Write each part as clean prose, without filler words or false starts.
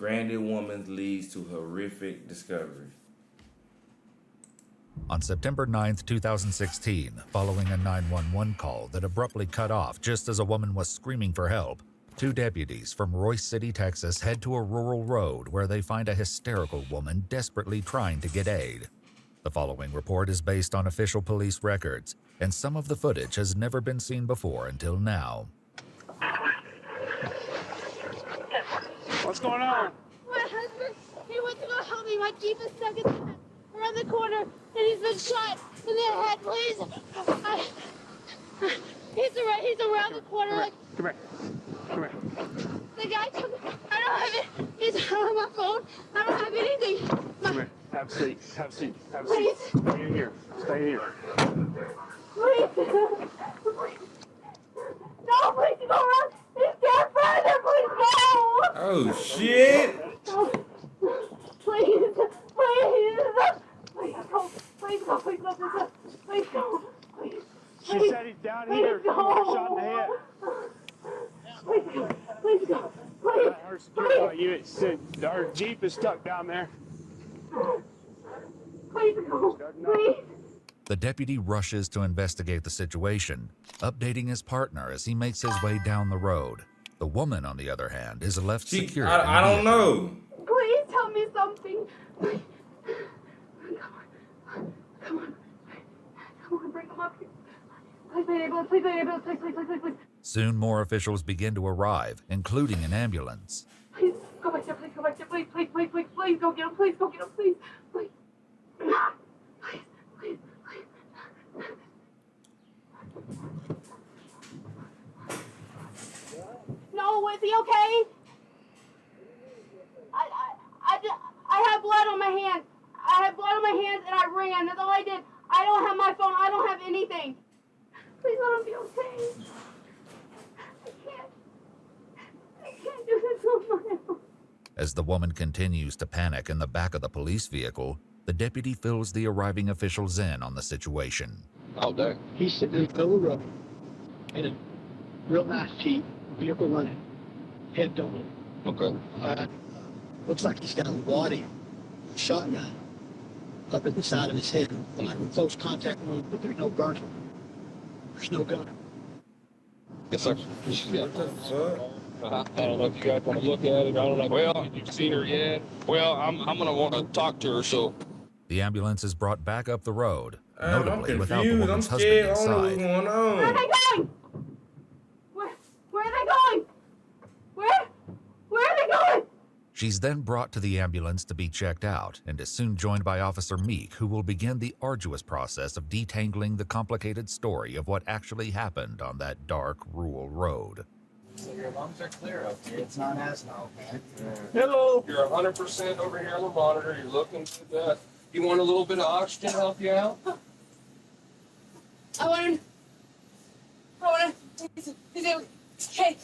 Stranded woman leads to horrific discovery. On September 9th, 2016, following a 911 call that abruptly cut off just as a woman was screaming for help, 2 deputies from Royce City, Texas head to a rural road where they find a hysterical woman desperately trying to get aid. The following report is based on official police records, and some of the footage has never been seen before until now. What's going on? My husband, he went to go help me. My Jeep is stuck around the corner, and he's been shot in the head, please. He's around the corner. Come here. Come here. The guy told me, I don't have it. He's on my phone. I don't have anything. Come here. Have a seat. Have a seat. Have a seat. Please. Stay in here. Stay here. Please. No, please go around. He's dead further. Please go. Oh shit! Please. Please. Please go. Please go. Please go. Please go. Please. She said he's down here. He got shot in the head. Please go. Please go. Please. Her security unit said our Jeep is stuck down there. Please go. Please. The deputy rushes to investigate the situation, updating his partner as he makes his way down the road. The woman, on the other hand, is left secure. I don't know. Please tell me something. Please. Come on. Come on, bring him up here. Please, please. Soon more officials begin to arrive, including an ambulance. Please, go back there, please, go back there, please, go get him, please, please. Please. No, is he okay? I have blood on my hands. And I ran. That's all I did. I don't have my phone. I don't have anything. Please let him be okay. I can't do this on my own. As the woman continues to panic in the back of the police vehicle, the deputy fills the arriving officials in on the situation. Out there. He's sitting in the middle of the road in a real nice Jeep, vehicle running, head down. Okay. Looks like he's got a wad shotgun up at the side of his head. Like with close contact wound, but there's no burn. There's no gun. Yes, sir. Yeah. What the fuck? I don't know if you guys want to look at it. I don't know. Well, you've seen her yet. Well, I'm gonna want to talk to her. So The ambulance is brought back up the road, I'm notably without the confused. I'm woman's scared. I husband don't know what's inside. going Where are on. they going? Where are they going? Where are they going? She's then brought to the ambulance to be checked out and is soon joined by Officer Meek, who will begin the arduous process of detangling the complicated story of what actually happened on that dark, rural road. So your lungs are clear up here. It's not asthma, okay? hello. You're 100% over here on the monitor. You're looking for that. You want a little bit of oxygen to help you out? I want to. Is it okay?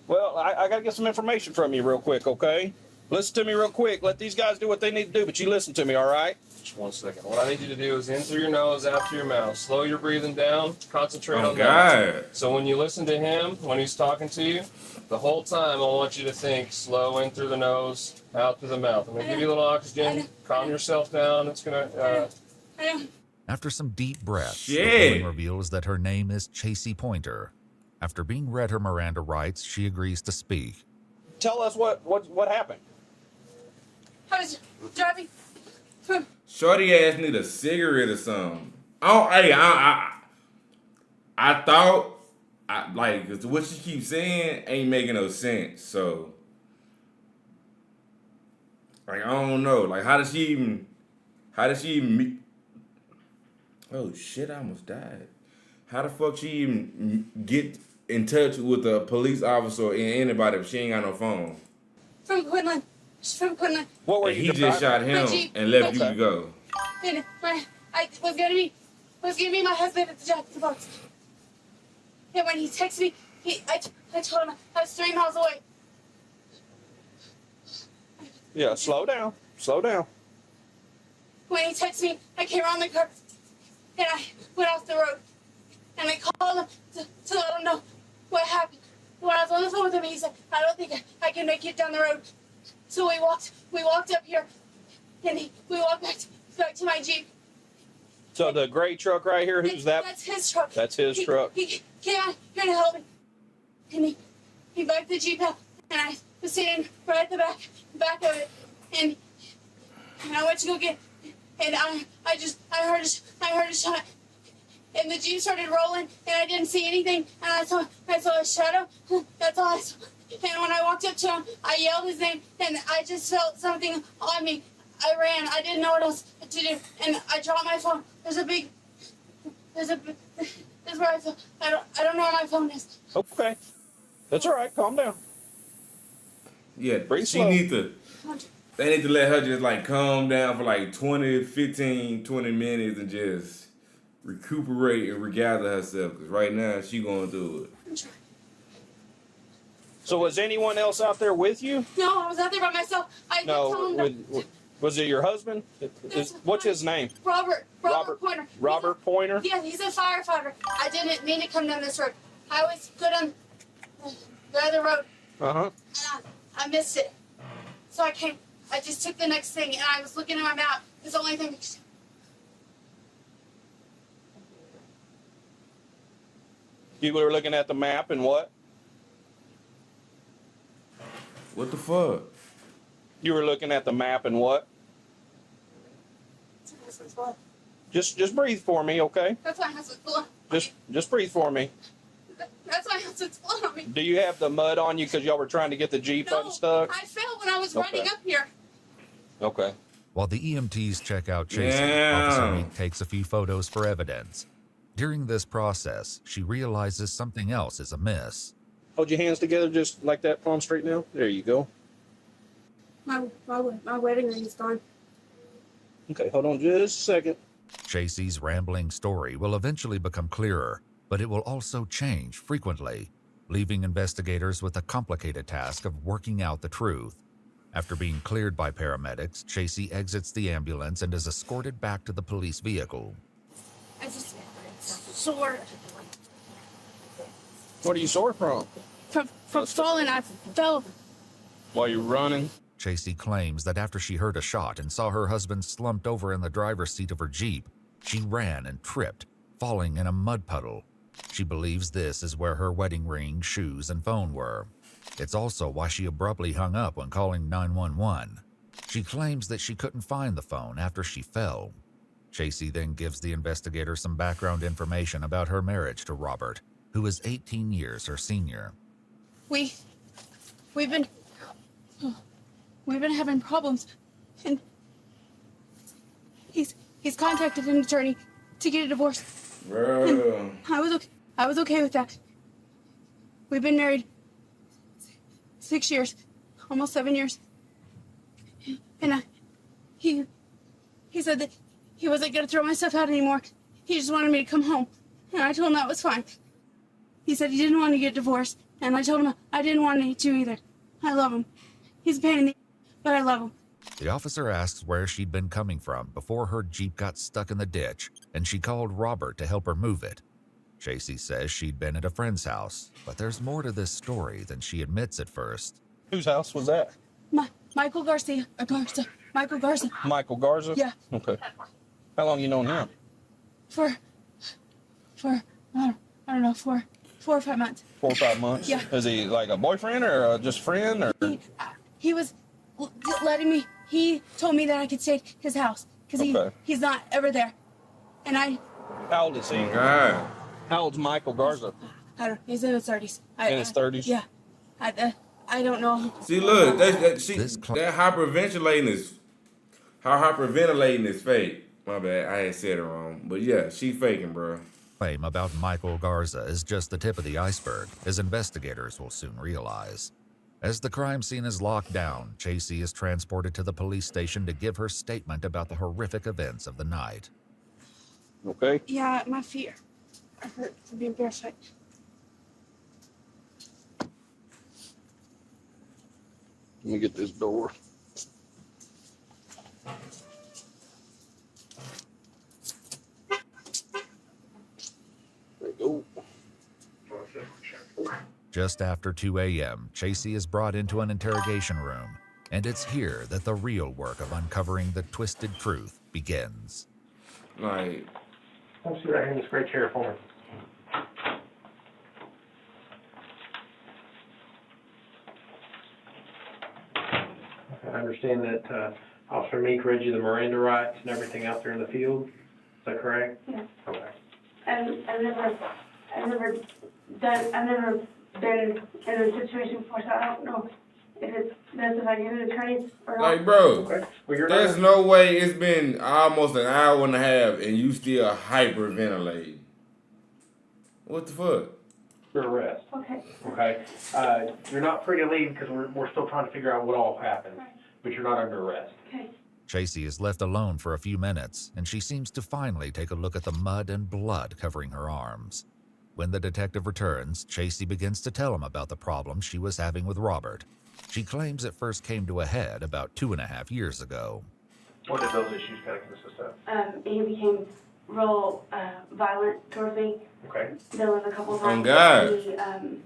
Well, I got to get some information from you real quick, okay? Listen to me real quick. Let these guys do what they need to do, but you listen to me, all right? Just 1 second. What I need you to do is in through your nose, out through your mouth. Slow your breathing down. Concentrate Oh on that. God. So when you listen to him, when he's talking to you, the whole time I want you to think slow in through the nose, out through the mouth. I'm going to give you a little oxygen. Calm yourself down. It's going to... After some deep breaths, the Shit. woman reveals that her name is Chasey Pointer. After being read her Miranda rights, she agrees to speak. Tell us what happened. I was driving from. Shorty ass need a cigarette or something. Oh, hey, I thought, like, 'cause what she keeps saying ain't making no sense. So, like, I don't know. Like, how does she even oh shit, I almost died. How the fuck she even get in touch with a police officer or anybody if she ain't got no phone? From Quinlan. She's from Quinlan. What were And you he just shot him Jeep. and left you Okay. to go. And I was gonna be my husband at the jack in the box. And when he texted me, I told him I was 3 miles away. Yeah, slow down. Slow down. When he texted me, I came around the curve and I went off the road. And I called him to let him know what happened. When I was on the phone with him, he said, I don't think I can make it down the road. So we walked up here, and we walked back to my Jeep. So the gray truck right here, who's that? That's his truck. That's his truck. He came out here to help me, and he backed the Jeep up, and I was sitting right at the back of it, and I went to go get, and I heard a shot, and the Jeep started rolling, and I didn't see anything, and I saw a shadow. That's all I saw. And when I walked up to him, I yelled his name, and I just felt something on me. I ran. I didn't know what else to do, and I dropped my phone. This is where I feel. I don't know where my phone is. Okay. That's all right. Calm down. Yeah, Pretty she slow. they need to let her just like calm down for like 20 minutes and just recuperate and regather herself. Because right now she going through it. So was anyone else out there with you? No, I was out there by myself. I did tell No. him Was it your husband? What's his name? Robert Pointer. Robert Pointer? Yeah, he's a firefighter. I didn't mean to come down this road. I was good on the other road, Uh-huh. and I missed it. So I just took the next thing, and I was looking at my map. It's the only thing. You were looking at the map and what? What the fuck? You were looking at the map and what? Just breathe for me, okay? That's why I have blood. Just breathe for me. That's why I have blood on me. Do you have the mud on you because y'all were trying to get the Jeep No, unstuck? I fell when I was Okay. running up here. Okay. While the EMTs check out Chasey, Yeah. Officer Meek takes a few photos for evidence. During this process, she realizes something else is amiss. Hold your hands together just like that, palm straight now. There you go. My wedding ring is gone. Okay, hold on just a second. Chasey's rambling story will eventually become clearer, but it will also change frequently, leaving investigators with the complicated task of working out the truth. After being cleared by paramedics, Chasey exits the ambulance and is escorted back to the police vehicle. I just sore What are you sore from? from falling. I fell. While you're running? Chasey claims that after she heard a shot and saw her husband slumped over in the driver's seat of her Jeep, she ran and tripped, falling in a mud puddle. She believes this is where her wedding ring, shoes, and phone were. It's also why she abruptly hung up when calling 911. She claims that she couldn't find the phone after she fell. Chasey then gives the investigator some background information about her marriage to Robert, who is 18 years her senior. We've been having problems, and he's contacted an attorney to get a divorce. Bro. I was okay with that. We've been married 6 years, almost 7 years, and he said that he wasn't gonna throw my stuff out anymore. He just wanted me to come home, and I told him that was fine. He said he didn't want to get divorced, and I told him I didn't want to either. I love him. He's a pain in the, but I love him. The officer asks where she'd been coming from before her Jeep got stuck in the ditch, and she called Robert to help her move it. Chasey says she'd been at a friend's house, but there's more to this story than she admits at first. Whose house was that? Michael Garcia. Michael Garza. Michael Garza? Yeah. Okay. How long you known him? For I don't know, 4 or 5 months. 4 or 5 months? Yeah. Is he like a boyfriend or just friend or? He was letting me. He told me that I could stay at his house because Okay. he's not ever there, and How old is he? God. How old's Michael Garza? I don't. He's in his 30s. In his 30s? Yeah. I don't know. See, look, that hyperventilating is fake. My bad, I had said it wrong. But yeah, she faking, bro. Claim about Michael Garza is just the tip of the iceberg, as investigators will soon realize. As the crime scene is locked down, Chasey is transported to the police station to give her statement about the horrific events of the night. Okay. Yeah, my feet are hurt from being barefoot. Let me get this door. There you go. Just after 2 a.m., Chasey is brought into an interrogation room. And it's here that the real work of uncovering the twisted truth begins. Like, Come sit right here in this great chair for me. I understand that Officer Meek read you the Miranda rights and everything out there in the field. Is that correct? Yeah. Okay. I've never been in a situation before, so I don't know if it's best if I get an attorney or not. like, bro, Okay. Well, you're there's not. no way it's been almost an hour and a half and you still hyperventilating. What the fuck? Your arrest. Okay. Okay. You're not free to leave because we're still trying to figure out what all happened. Right. But you're not under arrest. Okay. Chasey is left alone for a few minutes, and she seems to finally take a look at the mud and blood covering her arms. When the detective returns, Chasey begins to tell him about the problem she was having with Robert. She claims it first came to a head about 2.5 years ago. What did those issues kind of consist of? He became real violent towards me. Okay. There was a couple of Oh, times God.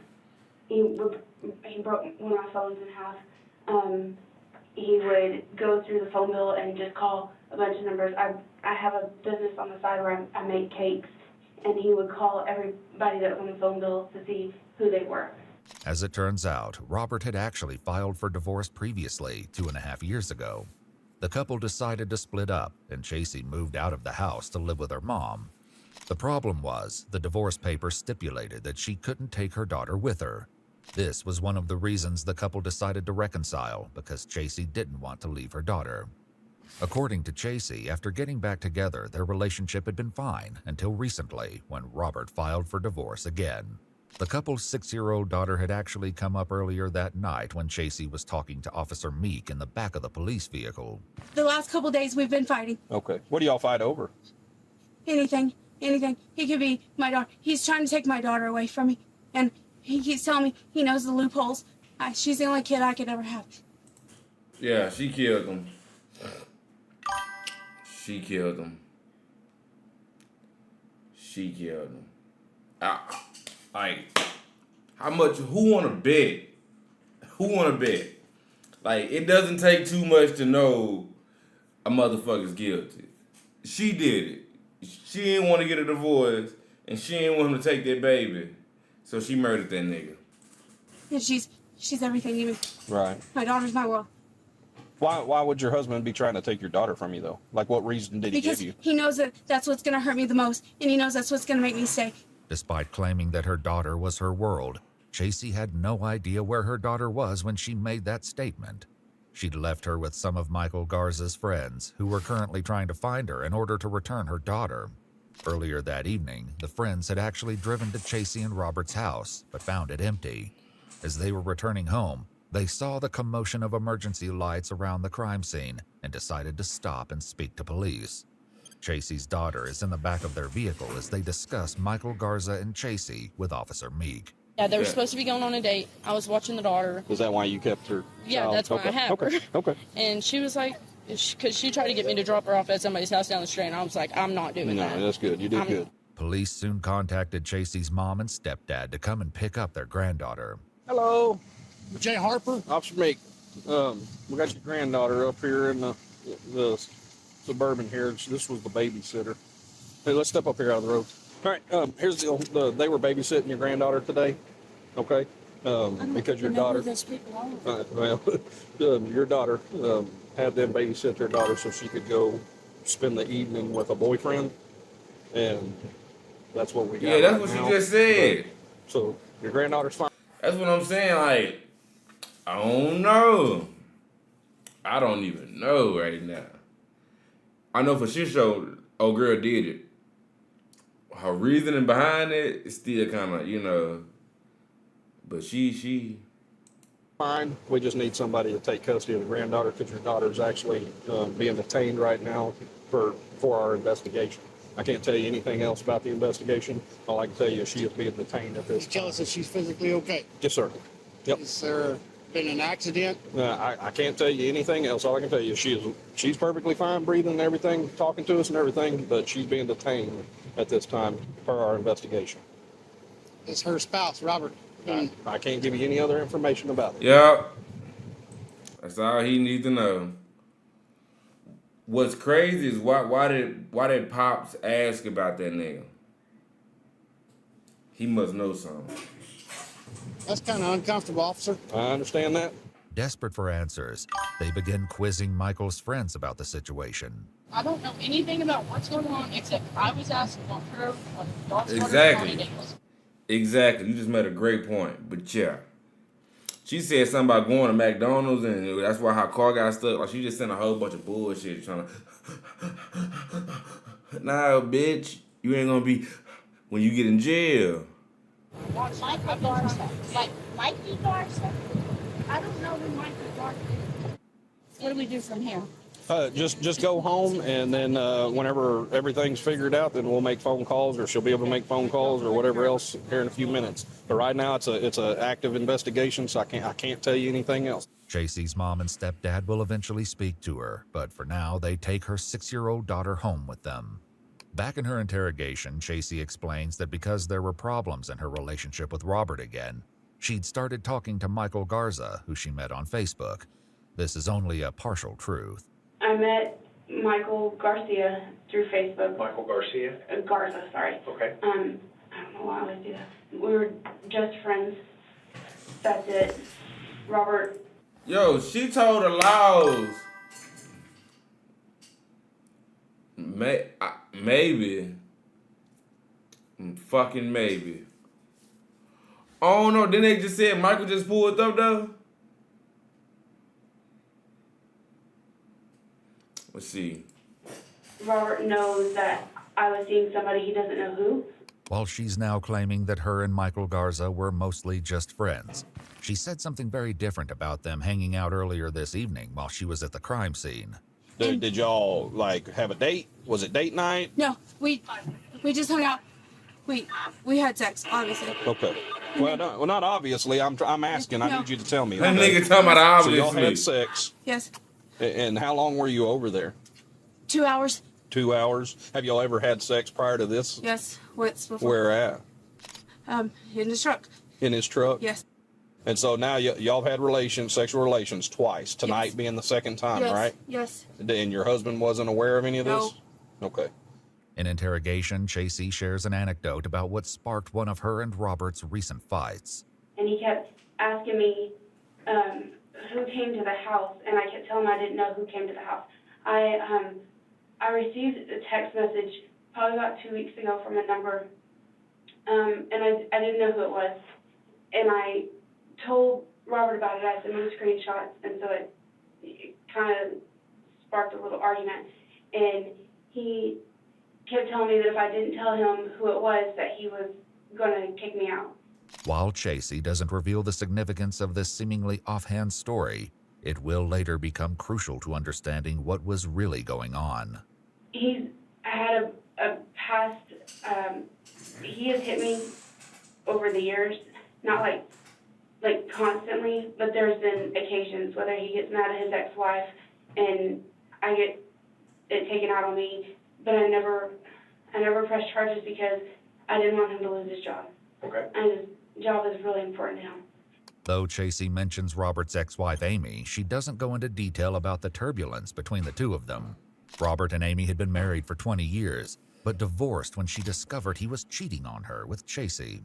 he broke one of my phones in half. He would go through the phone bill and just call a bunch of numbers. I have a business on the side where I make cakes, and he would call everybody that was on the phone bill to see who they were. As it turns out, Robert had actually filed for divorce previously, 2.5 years ago. The couple decided to split up, and Chasey moved out of the house to live with her mom. The problem was, the divorce papers stipulated that she couldn't take her daughter with her. This was one of the reasons the couple decided to reconcile, because Chasey didn't want to leave her daughter. According to Chasey, after getting back together, their relationship had been fine until recently, when Robert filed for divorce again. The couple's 6-year-old daughter had actually come up earlier that night when Chasey was talking to Officer Meek in the back of the police vehicle. The last couple days we've been fighting. Okay. What do y'all fight over? Anything. He could be my daughter. He's trying to take my daughter away from me, and he keeps telling me he knows the loopholes. She's the only kid I could ever have. Yeah, she killed him. She killed him. She killed him. Like, how much? Who wanna bet? Who wanna bet? Like, it doesn't take too much to know a motherfucker's guilty. She did it. She didn't want to get a divorce, and she didn't want him to take that baby, so she murdered that nigga. And she's everything to me. Right. My daughter's my world. Why would your husband be trying to take your daughter from you, though? Like, what reason did he Because give you? he knows that that's what's going to hurt me the most, and he knows that's what's going to make me stay. Despite claiming that her daughter was her world, Chasey had no idea where her daughter was when she made that statement. She'd left her with some of Michael Garza's friends, who were currently trying to find her in order to return her daughter. Earlier that evening, the friends had actually driven to Chasey and Robert's house, but found it empty. As they were returning home, they saw the commotion of emergency lights around the crime scene and decided to stop and speak to police. Chasey's daughter is in the back of their vehicle as they discuss Michael Garza and Chasey with Officer Meek. Yeah, they were supposed to be going on a date. I was watching the daughter. Is that why you kept her? Yeah, child? that's why I have her. Okay. And she was like, because she tried to get me to drop her off at somebody's house down the street, and I was like, I'm not doing No, that. that's good. You did good. Police soon contacted Chasey's mom and stepdad to come and pick up their granddaughter. Hello, Jay Harper? Officer Meek. We got your granddaughter up here in the Suburban here. This was the babysitter. Hey, let's step up here out of the road. All right, here's the deal. They were babysitting your granddaughter today, okay? Because your daughter, your daughter had them babysit their daughter so she could go spend the evening with a boyfriend, and that's what we got. Yeah, that's right what now. she just said. So your granddaughter's fine. That's what I'm saying. Like, I don't know. I don't even know right now. I know for sure, old girl did it. Her reasoning behind it is still kind of, but she. Fine. We just need somebody to take custody of the granddaughter because your daughter's actually being detained right now for our investigation. I can't tell you anything else about the investigation. All I can tell you is she is being detained at this You tell time. us that she's physically okay. Yes, sir. Yep. Has there been an accident? I can't tell you anything else. All I can tell you is she's perfectly fine breathing and everything, talking to us and everything, but she's being detained at this time for our investigation. Is her spouse, Robert? I can't give you any other information about it. Yeah. That's all he needs to know. What's crazy is why did Pops ask about that nigga? He must know something. That's kind of uncomfortable, officer. I understand that. Desperate for answers, they begin quizzing Michael's friends about the situation. I don't know anything about what's going on except I was asking on her what Dog Exactly. Exactly. You just made a great point. But yeah. She said something about going to McDonald's and that's why her car got stuck. Like she just sent a whole bunch of bullshit trying to Nah, bitch. You ain't gonna be when you get in jail. Michael Garza. Like Mikey Garza? I don't know who Michael Garza is. What do we do from here? Just go home, and then whenever everything's figured out, then we'll make phone calls, or she'll be able to make phone calls, or whatever else here in a few minutes. But right now, it's a active investigation, so I can't tell you anything else. Chasey's mom and stepdad will eventually speak to her, but for now, they take her 6-year-old daughter home with them. Back in her interrogation, Chasey explains that because there were problems in her relationship with Robert again, she'd started talking to Michael Garza, who she met on Facebook. This is only a partial truth. I met Michael Garcia through Facebook. Michael Garcia? Garza, sorry. Okay. I don't know why I always do that. We were just friends. That's it. Robert. Yo, she told the Laws. Maybe. Fucking maybe. Oh no, then they just said Michael just pulled up though? Let's see. Robert knows that I was seeing somebody, he doesn't know who. While she's now claiming that her and Michael Garza were mostly just friends, she said something very different about them hanging out earlier this evening while she was at the crime scene. Did y'all like have a date? Was it date night? No, we just hung out. We had sex, obviously. Okay. Well, not obviously. I'm asking. I need you to tell me. That nigga talking about So y'all obviously. had sex. Yes. And how long were you over there? 2 hours. 2 hours. Have y'all ever had sex prior to this? Yes. What's before? Where at? In his truck. In his truck? Yes. And so now y'all have had sexual relations twice. Tonight Yes. being the second time, Yes. right? Yes. And your husband wasn't aware of any of this? No. Okay. In interrogation, Chasey shares an anecdote about what sparked one of her and Robert's recent fights. And he kept asking me who came to the house, and I kept telling him I didn't know who came to the house. I received a text message probably about 2 weeks ago from a number, and I didn't know who it was. And I told Robert about it. I sent him screenshots, and so it kind of sparked a little argument. And he kept telling me that if I didn't tell him who it was, that he was going to kick me out. While Chasey doesn't reveal the significance of this seemingly offhand story, it will later become crucial to understanding what was really going on. He's had a past, he has hit me over the years, not like constantly, but there's been occasions, whether he gets mad at his ex-wife and I get it taken out on me, but I never pressed charges because I didn't want him to lose his job. Okay. And his job is really important to him. Though Chasey mentions Robert's ex-wife Amy, she doesn't go into detail about the turbulence between the two of them. Robert and Amy had been married for 20 years, but divorced when she discovered he was cheating on her with Chasey.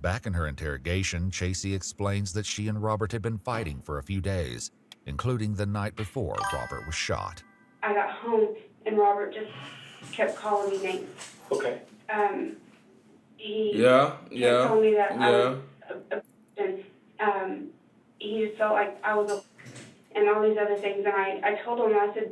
Back in her interrogation, Chasey explains that she and Robert had been fighting for a few days, including the night before Robert was shot. I got home and Robert just kept calling me names. Okay. He Yeah. kept telling me that I was and he just felt like I was and all these other things. And I told him, I said,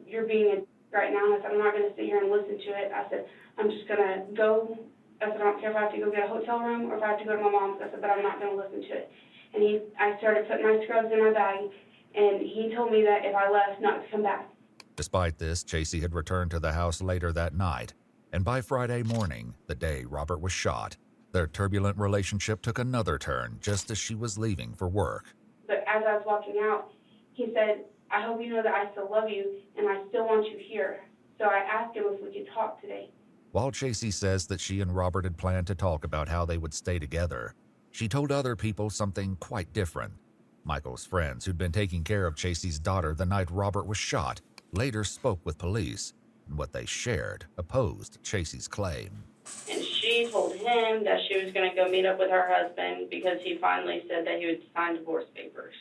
you're being a right now. I said, I'm not going to sit here and listen to it. I said, I'm just going to go. I said, I don't care if I have to go get a hotel room or if I have to go to my mom's. I said, but I'm not going to listen to it. And I started putting my scrubs in my bag, and he told me that if I left, not to come back. Despite this, Chasey had returned to the house later that night, and by Friday morning, the day Robert was shot, their turbulent relationship took another turn just as she was leaving for work. But as I was walking out, he said, I hope you know that I still love you, and I still want you here. So I asked him if we could talk today. While Chasey says that she and Robert had planned to talk about how they would stay together, she told other people something quite different. Michael's friends, who'd been taking care of Chasey's daughter the night Robert was shot, later spoke with police, and what they shared opposed Chasey's claim. And she told him that she was going to go meet up with her husband because he finally said that he would sign divorce papers.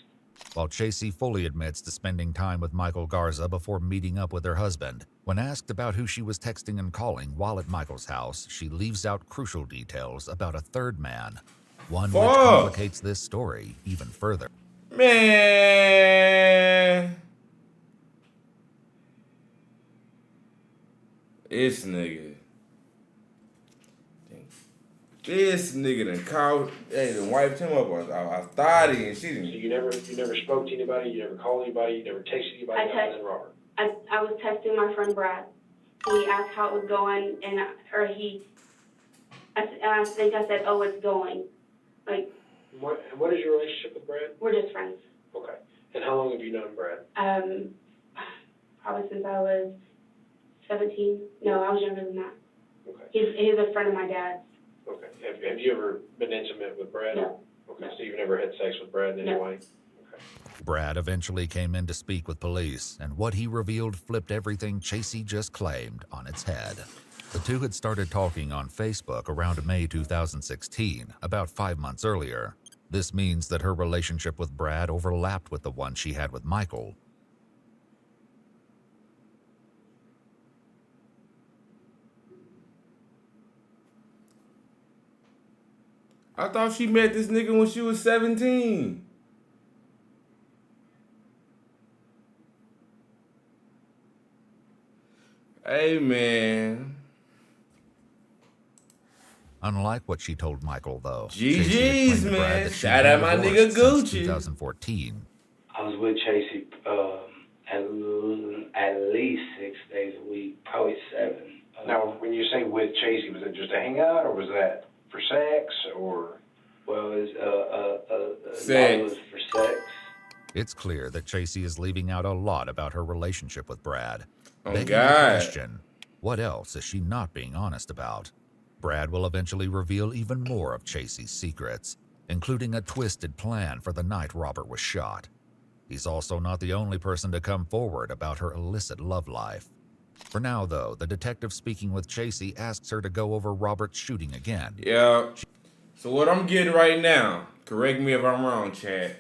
While Chasey fully admits to spending time with Michael Garza before meeting up with her husband, when asked about who she was texting and calling while at Michael's house, she leaves out crucial details about a third man, one which complicates this story even further. Man, this nigga done called, done wiped him up on authority and she didn't. So you never spoke to anybody, you never called anybody, you never texted anybody other than Robert? I was texting my friend Brad. He asked how it was going, and I think I said, oh, it's going. Like. What is your relationship with Brad? We're just friends. Okay. And how long have you known Brad? Probably since I was 17. No, I was younger than that. Okay. He's a friend of my dad's. Okay. Have you ever been intimate with Brad? No. Okay. So you've never had sex with Brad in any way? Okay. Brad eventually came in to speak with police, and what he revealed flipped everything Chasey just claimed on its head. The two had started talking on Facebook around May 2016, about 5 months earlier. This means that her relationship with Brad overlapped with the one she had with Michael. I thought she met this nigga when she was 17. Hey, man. Unlike what she told Michael, though, GG's, man. Shout out my nigga Gucci. 2014. I was with Chasey at least 6 days a week, probably 7. Now, when you say with Chasey, was it just a hangout, or was that for sex, or? Well, it was, sex. It was for sex. It's clear that Chasey is leaving out a lot about her relationship with Brad. Oh, Begging God. the question, what else is she not being honest about? Brad will eventually reveal even more of Chasey's secrets, including a twisted plan for the night Robert was shot. He's also not the only person to come forward about her illicit love life. For now, though, the detective speaking with Chasey asks her to go over Robert's shooting again. Yeah. So what I'm getting right now, correct me if I'm wrong, Chad.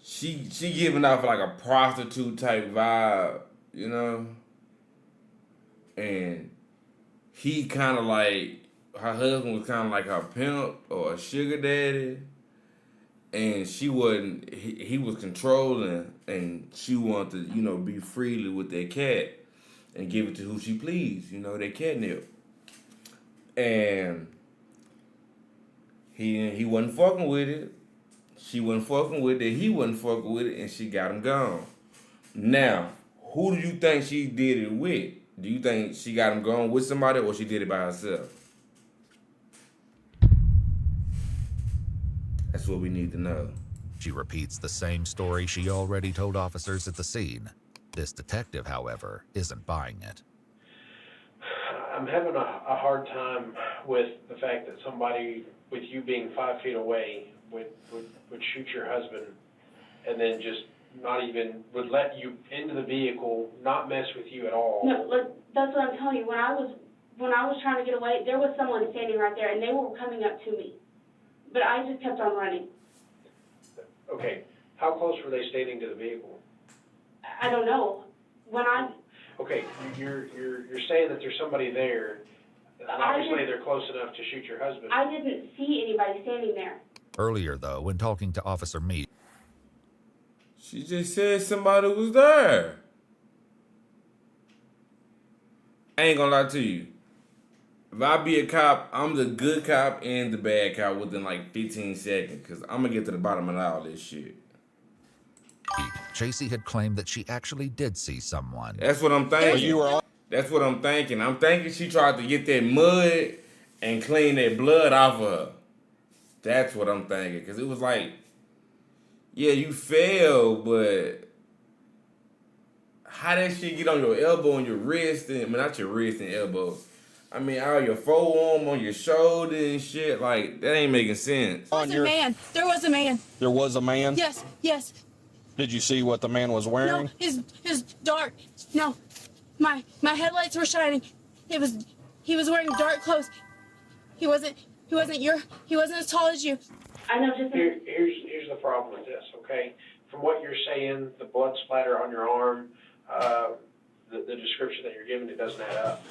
She giving off like a prostitute type vibe, you know? And he kind of like, her husband was kind of like her pimp or a sugar daddy. And she wasn't, he was controlling, and she wanted to, you know, be freely with that cat and give it to who she pleased, you know, that catnip. And he wasn't fucking with it. She wasn't fucking with it. He wasn't fucking with it, and she got him gone. Now, who do you think she did it with? Do you think she got him gone with somebody, or she did it by herself? That's what we need to know. She repeats the same story she already told officers at the scene. This detective, however, isn't buying it. I'm having a hard time with the fact that somebody, with you being 5 feet away, would shoot your husband and then just not even, would let you into the vehicle, not mess with you at all. No, look, that's what I'm telling you. When I was trying to get away, there was someone standing right there, and they were coming up to me. But I just kept on running. Okay, how close were they standing to the vehicle? I don't know. Okay, you're saying that there's somebody there, and obviously they're close enough to shoot your husband. I didn't see anybody standing there. Earlier, though, when talking to Officer Meade, She just said somebody was there. I ain't gonna lie to you. If I be a cop, I'm the good cop and the bad cop within like 15 seconds, because I'm gonna get to the bottom of all this shit. Chasey had claimed that she actually did see someone. That's what I'm thinking. That's what I'm thinking. I'm thinking she tried to get that mud and clean that blood off of her. That's what I'm thinking. Because it was like, yeah, you fell, but how that shit get on your elbow and your wrist, and, I mean, not your wrist and elbow. I mean, all your forearm on your shoulder and shit. Like, that ain't making sense. There was a man. There was a man. There was a man? Yes, yes. Did you see what the man was wearing? No, his dark. No, my headlights were shining. He was wearing dark clothes. He wasn't as tall as you. I know just Here's the problem with this, okay? From what you're saying, the blood splatter on your arm, the description that you're giving, it doesn't add up.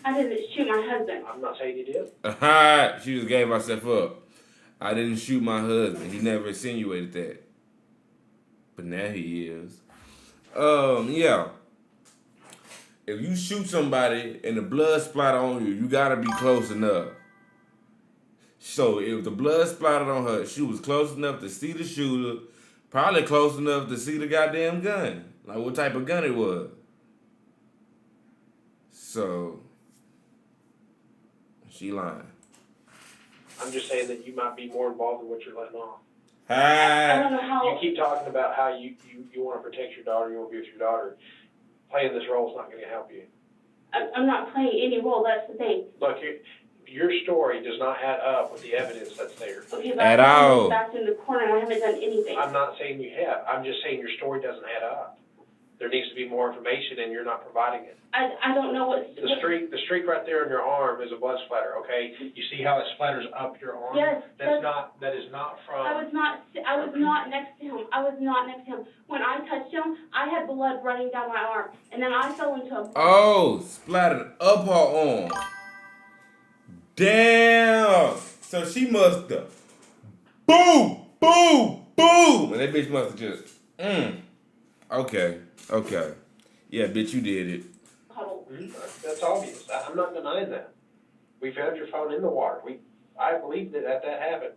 I didn't shoot my husband. I'm not saying you did. She just gave herself up. I didn't shoot my husband. He never insinuated that. But now he is. Yeah. If you shoot somebody and the blood splatter on you, you gotta be close enough. So if the blood splattered on her, she was close enough to see the shooter, probably close enough to see the goddamn gun. Like what type of gun it was. So she lying. I'm just saying that you might be more involved in what you're letting off. I don't know how. You keep talking about how you want to protect your daughter, you want to be with your daughter. Playing this role is not going to help you. I'm not playing any role, that's the thing. Look, your story does not add up with the evidence that's there. Okay, but At I'm all. back in the corner and I haven't done anything. I'm not saying you have. I'm just saying your story doesn't add up. There needs to be more information and you're not providing it. I don't know what. The streak right there on your arm is a blood splatter, okay? You see how it splatters up your arm? Yes. That is not from. I was not next to him. I was not next to him. When I touched him, I had blood running down my arm. And then I fell into a. Oh, splattered up her arm. Damn. So she must have. Boom, boom, boom. And that bitch must have just. Okay. Yeah, bitch, you did it. That's obvious. I'm not denying that. We found your phone in the water. I believe that happened.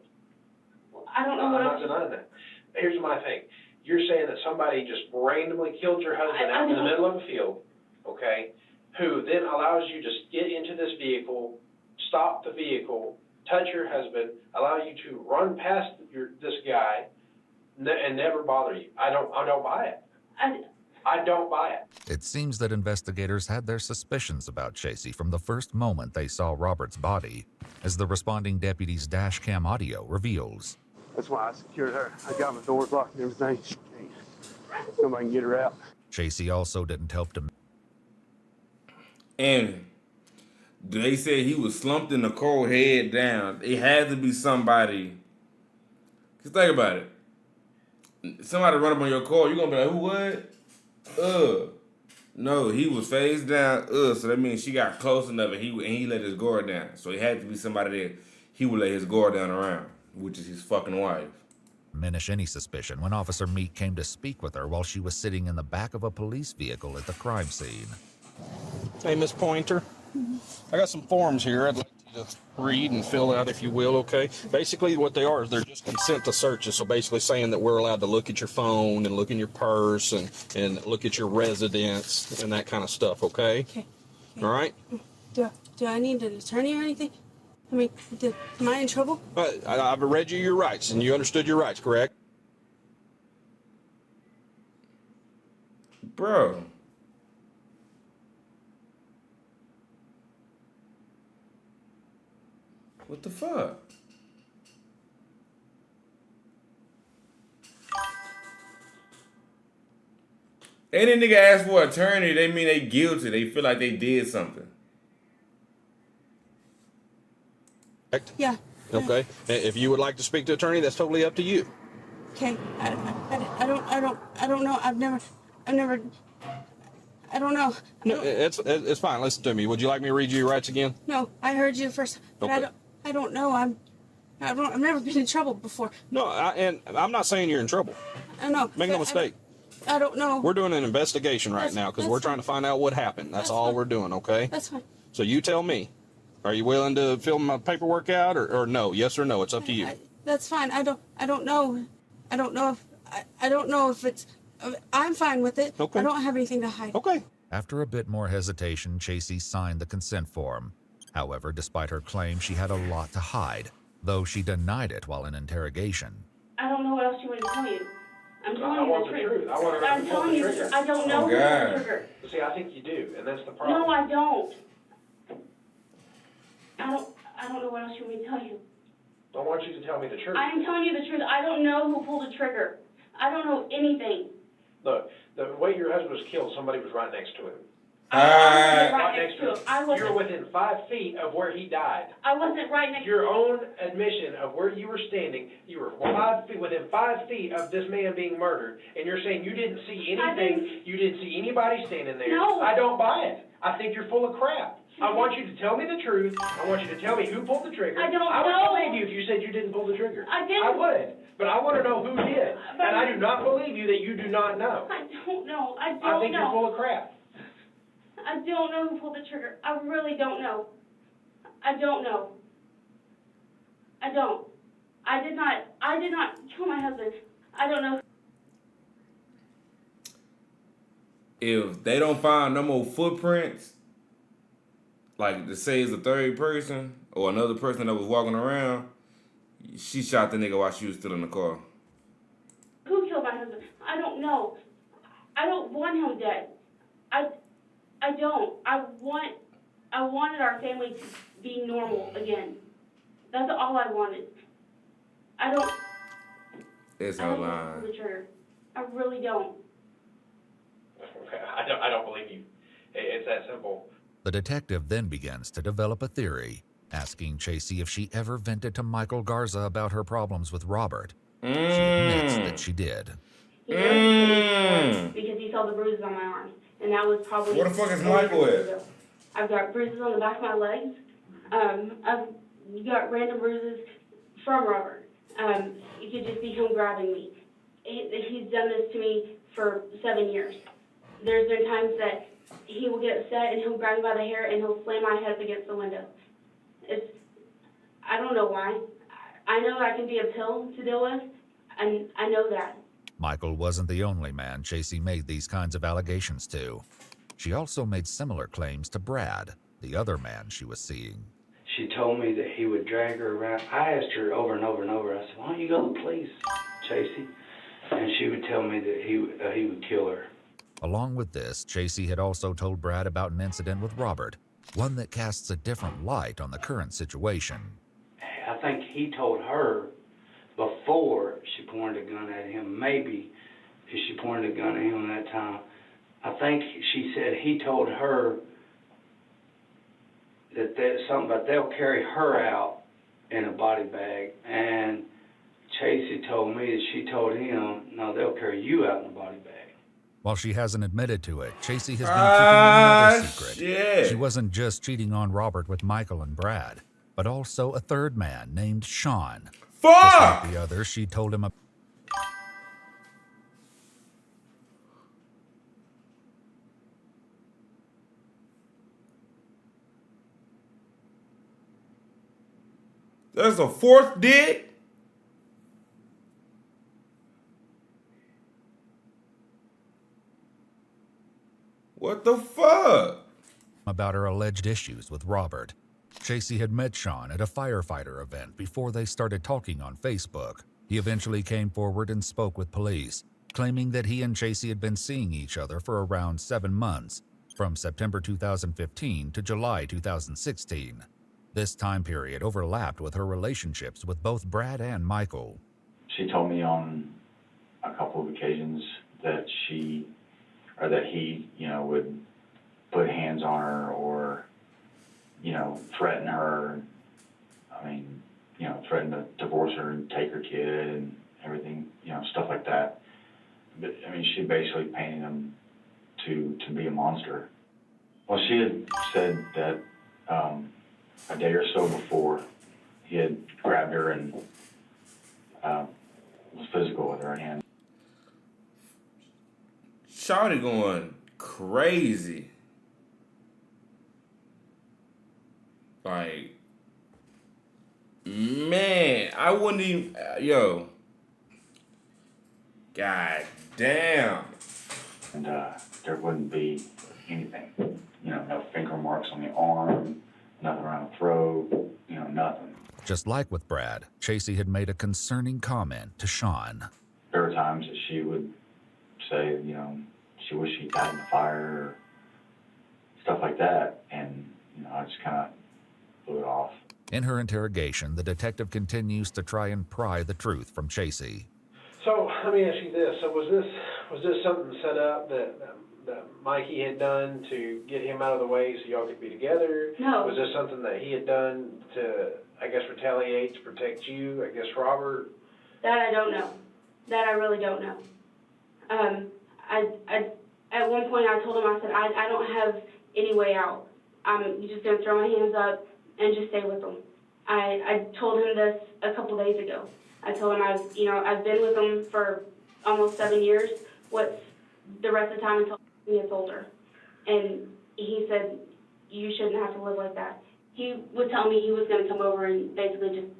I don't know what I'm not denying that. Here's my thing. You're saying that somebody just randomly killed your husband out in the middle of a field, okay, who then allows you to get into this vehicle, stop the vehicle, touch your husband, allow you to run past this guy, and never bother you. I don't buy it. I don't buy it. It seems that investigators had their suspicions about Chasey from the first moment they saw Robert's body, as the responding deputy's dash cam audio reveals. That's why I secured her. I got my doors locked and everything. Somebody can get her out. Chasey also didn't help to... And they said he was slumped in the car, head down. It had to be somebody. Just think about it. Somebody run up on your car, you're going to be like, who what? No, he was face down. So that means she got close enough and he let his guard down. So it had to be somebody that he would let his guard down around, which is his fucking wife. Diminish any suspicion when Officer Meek came to speak with her while she was sitting in the back of a police vehicle at the crime scene. Hey, Miss Pointer. I got some forms here I'd like you to read and fill out, if you will, okay? Basically, what they are is they're just consent to searches, so basically saying that we're allowed to look at your phone and look in your purse and look at your residence and that kind of stuff, okay? Okay. All right? Do I need an attorney or anything? I mean, am I in trouble? I've read you your rights, and you understood your rights, correct? Bro. What the fuck? Any nigga ask for an attorney, they mean they guilty. They feel like they did something. Yeah. Okay. If you would like to speak to an attorney, that's totally up to you. Okay. I don't know. I've never. I don't know. No, it's fine. Listen to me. Would you like me to read you your rights again? No, I heard you first. But Okay. I don't know. I've never been in trouble before. No, and I'm not saying you're in trouble. I know. Make no mistake. I don't know. We're doing an investigation right now because we're trying to find out what happened. That's all we're doing, okay? That's fine. So you tell me. Are you willing to fill my paperwork out or no? Yes or no? It's up to you. That's fine. I don't know. I don't know if it's. I'm fine with it. Okay. I don't have anything to hide. Okay. After a bit more hesitation, Chasey signed the consent form. However, despite her claim, she had a lot to hide, though she denied it while in interrogation. I don't know what else you want to tell you. I'm telling you want the truth. I want to I'm telling you, trigger. I don't know who's the trigger. See, I think you do, and that's the problem. No, I don't. I don't know what else you want me to tell you. I want you to tell me the truth. I am telling you the truth. I don't know who pulled the trigger. I don't know anything. Look, the way your husband was killed, somebody was right next to him. I wasn't right next to him. You were within 5 feet of where he died. I wasn't right next to him. Your own admission of where you were standing, you were within 5 feet of this man being murdered, and you're saying you didn't see anything, you didn't see anybody standing there. No. I don't buy it. I think you're full of crap. I want you to tell me the truth. I want you to tell me who pulled the trigger. I don't know. I would believe you if you said you didn't pull the trigger. I didn't. I would. But I want to know who did. And I do not believe you that you do not know. I don't know. I think you're full of crap. I don't know who pulled the trigger. I really don't know. I don't know. I don't. I did not kill my husband. I don't know. If they don't find no more footprints, like to say it's a third person or another person that was walking around, she shot the nigga while she was still in the car. Who killed my husband? I don't know. I don't want him dead. I don't. I wanted our family to be normal again. That's all I wanted. I don't. It's I her don't line. pull the trigger. I really don't. I don't believe you. It's that simple. The detective then begins to develop a theory, asking Chasey if she ever vented to Michael Garza about her problems with Robert. She admits that she did. He knows because he saw the bruises on my arms, and that was probably. Where the fuck is Michael at? I've got bruises on the back of my legs. I've got random bruises from Robert. It could just be him grabbing me. He's done this to me for 7 years. There's been times that he will get upset and he'll grab me by the hair and he'll slam my head up against the window. I don't know why. I know I can be a pill to deal with, and I know that. Michael wasn't the only man Chasey made these kinds of allegations to. She also made similar claims to Brad, the other man she was seeing. She told me that he would drag her around. I asked her over and over and over. I said, "Why don't you go to the police, Chasey?" And she would tell me that he would kill her. Along with this, Chasey had also told Brad about an incident with Robert, one that casts a different light on the current situation. I think he told her before she pointed a gun at him, maybe if she pointed a gun at him that time. I think she said he told her that there's something about they'll carry her out in a body bag, and Chasey told me that she told him, no, they'll carry you out in a body bag. While she hasn't admitted to it, Chasey has been keeping another secret. Shit. She wasn't just cheating on Robert with Michael and Brad, but also a third man named Sean. Fuck! Just like the others, she told him There's a fourth dick? What the fuck? about her alleged issues with Robert. Chasey had met Sean at a firefighter event before they started talking on Facebook. He eventually came forward and spoke with police, claiming that he and Chasey had been seeing each other for around 7 months, from September 2015 to July 2016. This time period overlapped with her relationships with both Brad and Michael. She told me on a couple of occasions that he, would put hands on her or, threaten her. Threaten to divorce her and take her kid and everything, stuff like that. But, she basically painted him to be a monster. Well, she had said that a day or so before, he had grabbed her and was physical with her hand. Shawty going crazy. Like, man, I wouldn't even, God damn. And there wouldn't be anything, no finger marks on the arm, nothing around the throat, nothing. Just like with Brad, Chasey had made a concerning comment to Sean. There were times that she would say, she wished she died in the fire or stuff like that. And, I just kind of blew it off. In her interrogation, the detective continues to try and pry the truth from Chasey. So let me ask you this: so was this something set up that Mikey had done to get him out of the way so y'all could be together? No. Was this something that he had done to, I guess, retaliate to protect you? I guess Robert. That I don't know. That I really don't know. At one point I told him, I said, I don't have any way out. I'm just gonna throw my hands up and just stay with him. I told him this a couple days ago. I told him I've been with him for almost 7 years. What's the rest of the time until he gets older? And he said, you shouldn't have to live like that. He would tell me he was gonna come over and basically just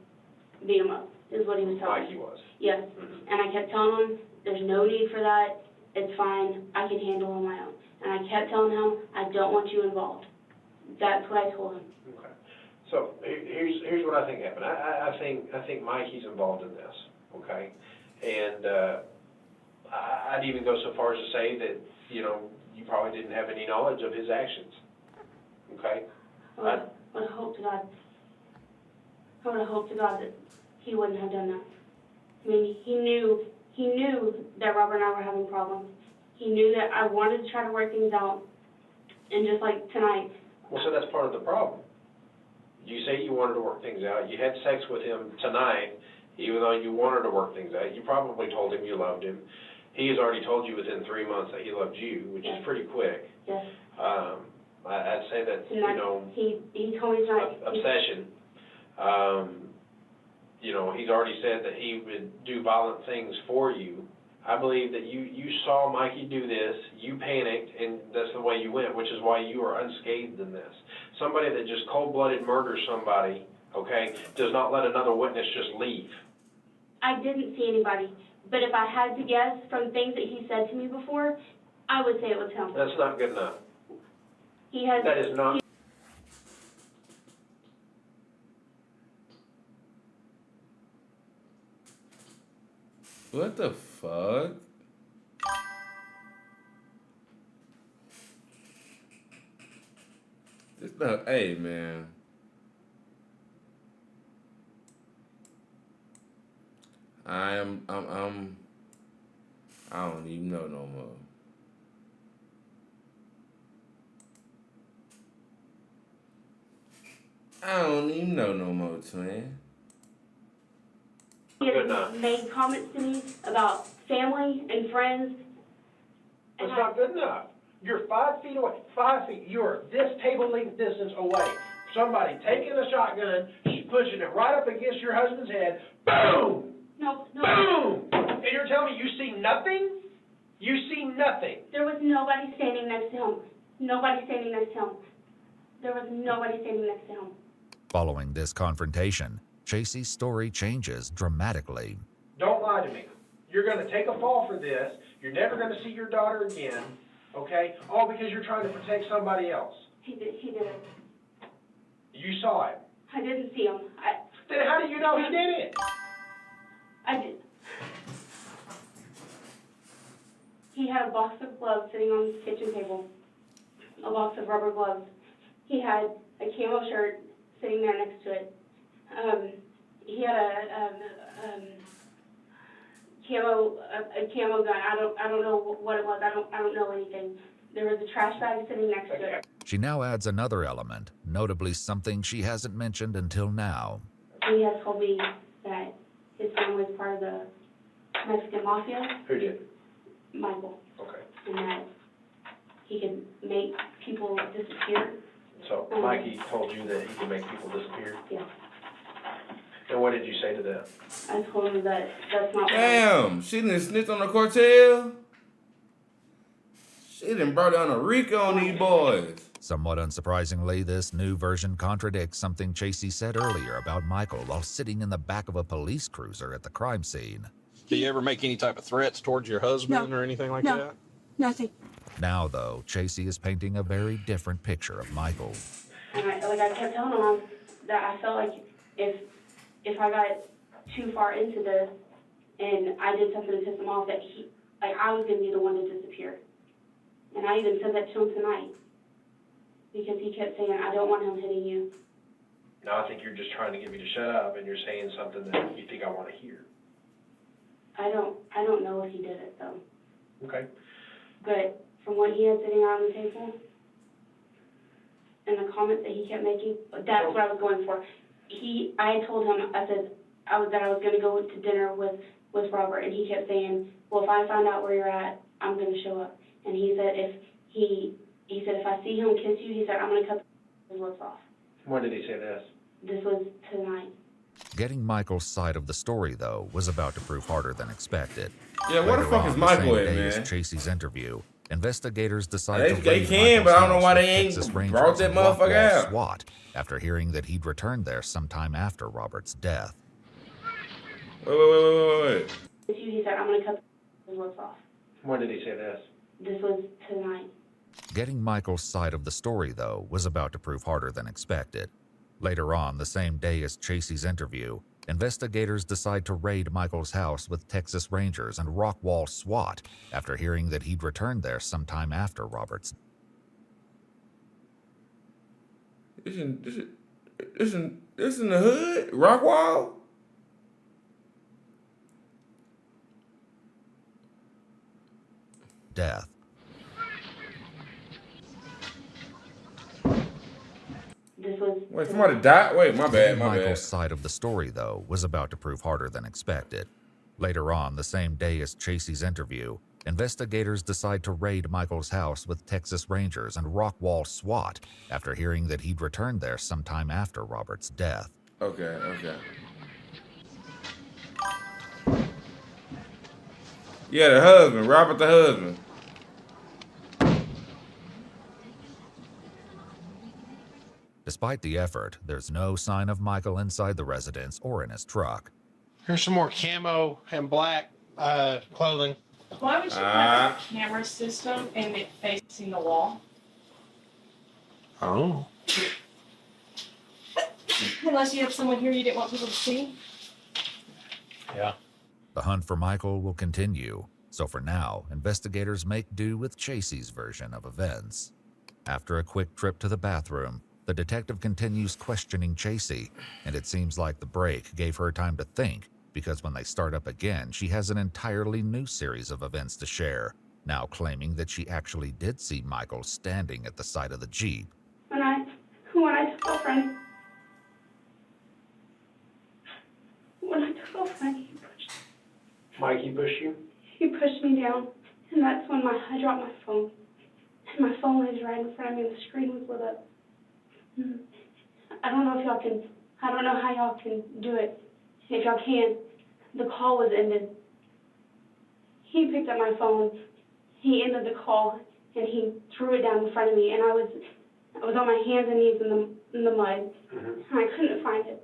beat him up, is what he was telling me. Mikey was. Yes. And I kept telling him, there's no need for that. It's fine. I can handle it on my own. And I kept telling him, I don't want you involved. That's what I told him. Okay. So here's what I think happened. I think Mikey's involved in this. Okay. And I'd even go so far as to say that you probably didn't have any knowledge of his actions. Okay. I would hope to God. I would hope to God that he wouldn't have done that. I mean, he knew that Robert and I were having problems. He knew that I wanted to try to work things out. And just like tonight. Well, so that's part of the problem. You say you wanted to work things out. You had sex with him tonight, even though you wanted to work things out. You probably told him you loved him. He has already told you within 3 months that he loved you, which is pretty quick. Yes. I'd say that, he told me tonight. Obsession. He's already said that he would do violent things for you. I believe that you saw Mikey do this, you panicked, and that's the way you went, which is why you are unscathed in this. Somebody that just cold-blooded murders somebody, okay, does not let another witness just leave. I didn't see anybody, but if I had to guess from things that he said to me before, I would say it was him. That's not good enough. That is not. What the fuck? It's not. Hey, man. I don't even know no more. I don't even know no more, twin. He had made comments to me about family and friends. That's not good enough. You're 5 feet away. 5 feet. You are this table length distance away. Somebody taking a shotgun, pushing it right up against your husband's head. Boom! No. Boom! And you're telling me you see nothing? You see nothing. There was nobody standing next to him. Nobody standing next to him. There was nobody standing next to him. Following this confrontation, Chasey's story changes dramatically. Don't lie to me. You're going to take a fall for this. You're never going to see your daughter again, okay? All because you're trying to protect somebody else. He did it. You saw it. I didn't see him. Then how do you know he did it? I did. He had a box of gloves sitting on his kitchen table. A box of rubber gloves. He had a camo shirt sitting there next to it. He had a camo gun. I don't know what it was. I don't know anything. There was a trash bag sitting next to it. She now adds another element, notably something she hasn't mentioned until now. He has told me that his family was part of the Mexican mafia. Who did? Michael. Okay. And that he could make people disappear. So Mikey told you that he could make people disappear? Yeah. And what did you say to that? I told him that that's not. Damn, she done snitched on the cartel. She done brought down a Rico on these boys. Somewhat unsurprisingly, this new version contradicts something Chasey said earlier about Michael while sitting in the back of a police cruiser at the crime scene. Do you ever make any type of threats towards your husband or anything like that? Nothing. Now, though, Chasey is painting a very different picture of Michael. And I kept telling him that I felt like if I got too far into this and I did something to piss him off, that I was going to be the one to disappear. And I even said that to him tonight because he kept saying, I don't want him hitting you. Now I think you're just trying to get me to shut up, and you're saying something that you think I want to hear. I don't know if he did it though. Okay. But from what he had sitting out on the table and the comments that he kept making, that's what I was going for. I told him, I said that I was going to go to dinner with Robert, and he kept saying, well, if I find out where you're at, I'm going to show up. And he said if I see him kiss you, he said, I'm going to cut his lips off. When did he say this? This was tonight. Getting Michael's side of the story, though, was about to prove harder than expected. Yeah, where the Later fuck on is the Michael same at, day as man? Chasey's interview, investigators decide to They raid can, Michael's but I don't know house why with they ain't Texas brought Rangers that and motherfucker Rockwall out. SWAT after hearing that he'd returned there sometime after Robert's death. Wait. He said, I'm going to cut his lips off. When did he say this? This was tonight. Getting Michael's side of the story, though, was about to prove harder than expected. Later on, the same day as Chasey's interview, investigators decide to raid Michael's house with Texas Rangers and Rockwall SWAT after hearing that he'd returned there sometime after Robert's. This in the hood? Rockwall? Death. Wait, somebody died? Wait, my bad. Michael's side of the story, though, was about to prove harder than expected. Later on, the same day as Chasey's interview, investigators decide to raid Michael's house with Texas Rangers and Rockwall SWAT after hearing that he'd returned there sometime after Robert's death. Okay. Yeah, the husband, Robert the husband. Despite the effort, there's no sign of Michael inside the residence or in his truck. Here's some more camo and black clothing. Why would you have a camera system and it facing the wall? Oh. Unless you have someone here you didn't want people to see. Yeah. The hunt for Michael will continue, so for now, investigators make do with Chasey's version of events. After a quick trip to the bathroom, the detective continues questioning Chasey, and it seems like the break gave her time to think, because when they start up again, she has an entirely new series of events to share, now claiming that she actually did see Michael standing at the side of the Jeep. When I took off running, he pushed. Mikey pushed you? He pushed me down, and that's when I dropped my phone. And my phone was right in front of me, and the screen was lit up. I don't know how y'all can do it. If y'all can, the call was ended. He picked up my phone, he ended the call, and he threw it down in front of me, and I was on my hands and knees in the mud, and I couldn't find it.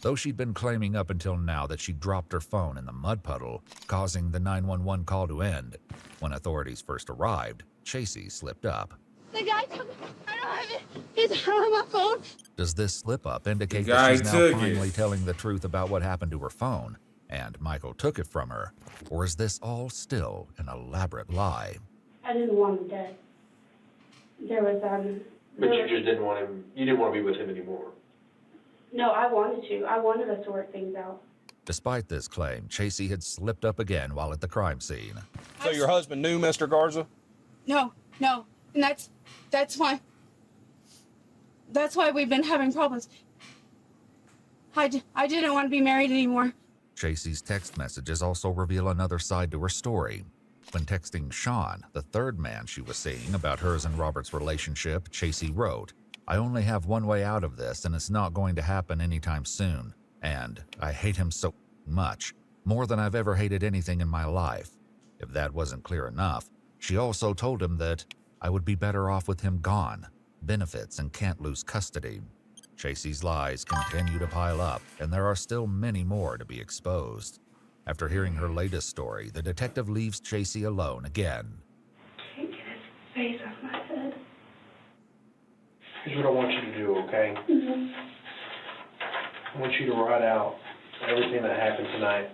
Though she'd been claiming up until now that she dropped her phone in the mud puddle, causing the 911 call to end, when authorities first arrived, Chasey slipped up. The guy took it. I don't have it. He's on my phone. Does this slip-up indicate The that guy she's now took finally it. telling the truth about what happened to her phone, and Michael took it from her? Or is this all still an elaborate lie? I didn't want him dead. There was, But you just didn't want him, you didn't want to be with him anymore. No, I wanted to. I wanted us to work things out. Despite this claim, Chasey had slipped up again while at the crime scene. So your husband knew Mr. Garza? No. And that's why we've been having problems. I didn't want to be married anymore. Chasey's text messages also reveal another side to her story. When texting Sean, the third man she was seeing, about hers and Robert's relationship, Chasey wrote, "I only have one way out of this, and it's not going to happen anytime soon. And I hate him so much, more than I've ever hated anything in my life." If that wasn't clear enough, she also told him that I would be better off with him gone, benefits and can't lose custody. Chasey's lies continue to pile up, and there are still many more to be exposed. After hearing her latest story, the detective leaves Chasey alone again. Can't get his face off my head. Here's what I want you to do, okay? I want you to write out everything that happened tonight,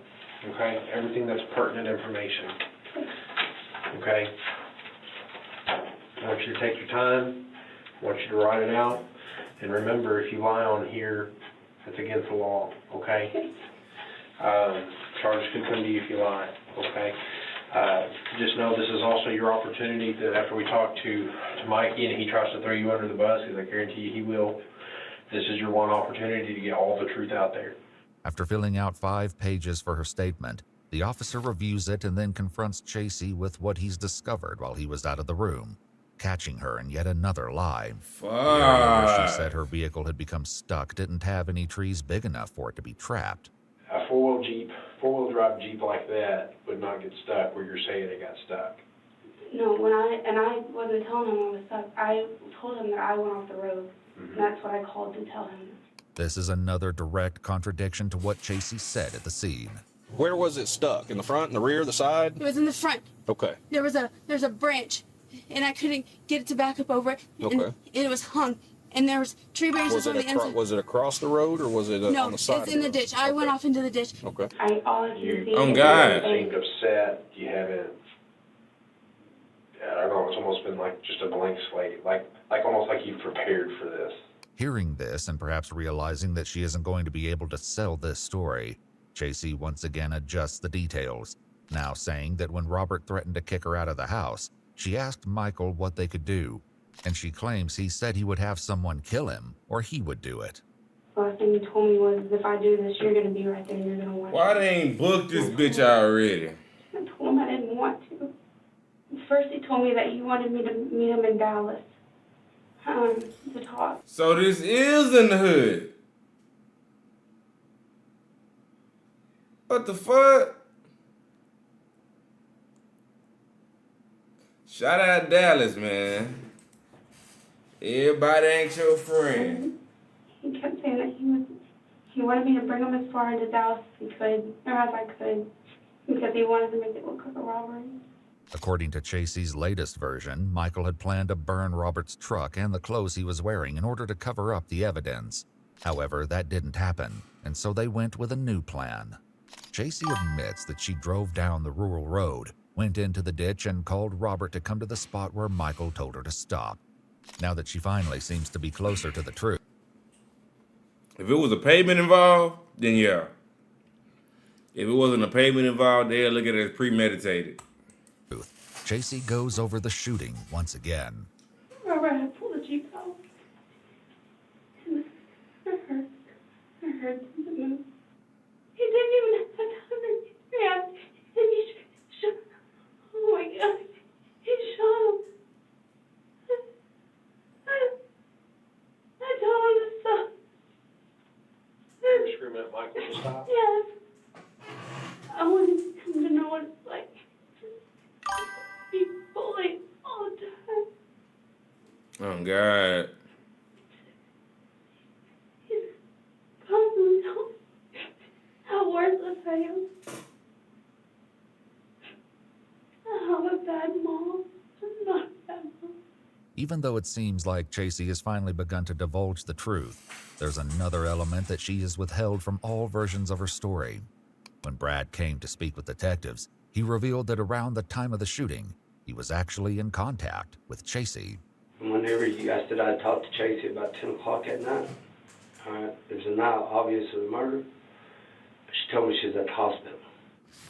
okay? Everything that's pertinent information, okay? I want you to take your time. I want you to write it out. And remember, if you lie on here, it's against the law, okay? Charges could come to you if you lie, okay? Just know this is also your opportunity that after we talk to Mikey and he tries to throw you under the bus, because I guarantee you he will, this is your one opportunity to get all the truth out there. After filling out 5 pages for her statement, the officer reviews it and then confronts Chasey with what he's discovered while he was out of the room, catching her in yet another lie. Fuck. The area where she said her vehicle had become stuck didn't have any trees big enough for it to be trapped. A four-wheel drive Jeep like that would not get stuck where you're saying it got stuck. No, I wasn't telling him I was stuck. I told him that I went off the road. And that's what I called to tell him. This is another direct contradiction to what Chasey said at the scene. Where was it stuck? In the front, in the rear, the side? It was in the front. Okay. There's a branch, and I couldn't get it to back up over it. Okay. And it was hung, and there was tree branches on the inside. Was it across the road, or was it on the side? No, it's in the ditch. I went off into the ditch. Okay. You God. seemed upset. You haven't. I don't know. It's almost been like just a blank slate, like almost like you've prepared for this. Hearing this and perhaps realizing that she isn't going to be able to sell this story, Chasey once again adjusts the details, now saying that when Robert threatened to kick her out of the house, she asked Michael what they could do, and she claims he said he would have someone kill him or he would do it. The last thing he told me was, if I do this, you're going to be right there and you're going to watch. Why they ain't booked this bitch already? I told him I didn't want to. First he told me that he wanted me to meet him in Dallas to talk. So this is in the hood. What the fuck? Shout out Dallas, man. Everybody ain't your friend. He kept saying that he wanted me to bring him as far into Dallas as he could, or as I could, because he wanted to make it look like a robbery. According to Chasey's latest version, Michael had planned to burn Robert's truck and the clothes he was wearing in order to cover up the evidence. However, that didn't happen, and so they went with a new plan. Chasey admits that she drove down the rural road, went into the ditch, and called Robert to come to the spot where Michael told her to stop. Now that she finally seems to be closer to the truth. If it was a payment involved, then yeah. If it wasn't a payment involved, they'll look at it as premeditated. Chasey goes over the shooting once again. Robert had pulled the Jeep out. And I heard the move. He didn't even have time to react. And he shot. Oh my God. He shot him. I told him to stop. You were screaming at Michael to stop? Yes. I wanted him to know what it's like. Be bullied all the time. Oh, God. He's constantly telling me how worthless I am. I'm a bad mom. I'm not a bad mom. Even though it seems like Chasey has finally begun to divulge the truth, there's another element that she has withheld from all versions of her story. When Brad came to speak with detectives, he revealed that around the time of the shooting, he was actually in contact with Chasey. Whenever you guys said I talked to Chasey about 10 o'clock at night, it was the night obvious of the murder. She told me she was at the hospital.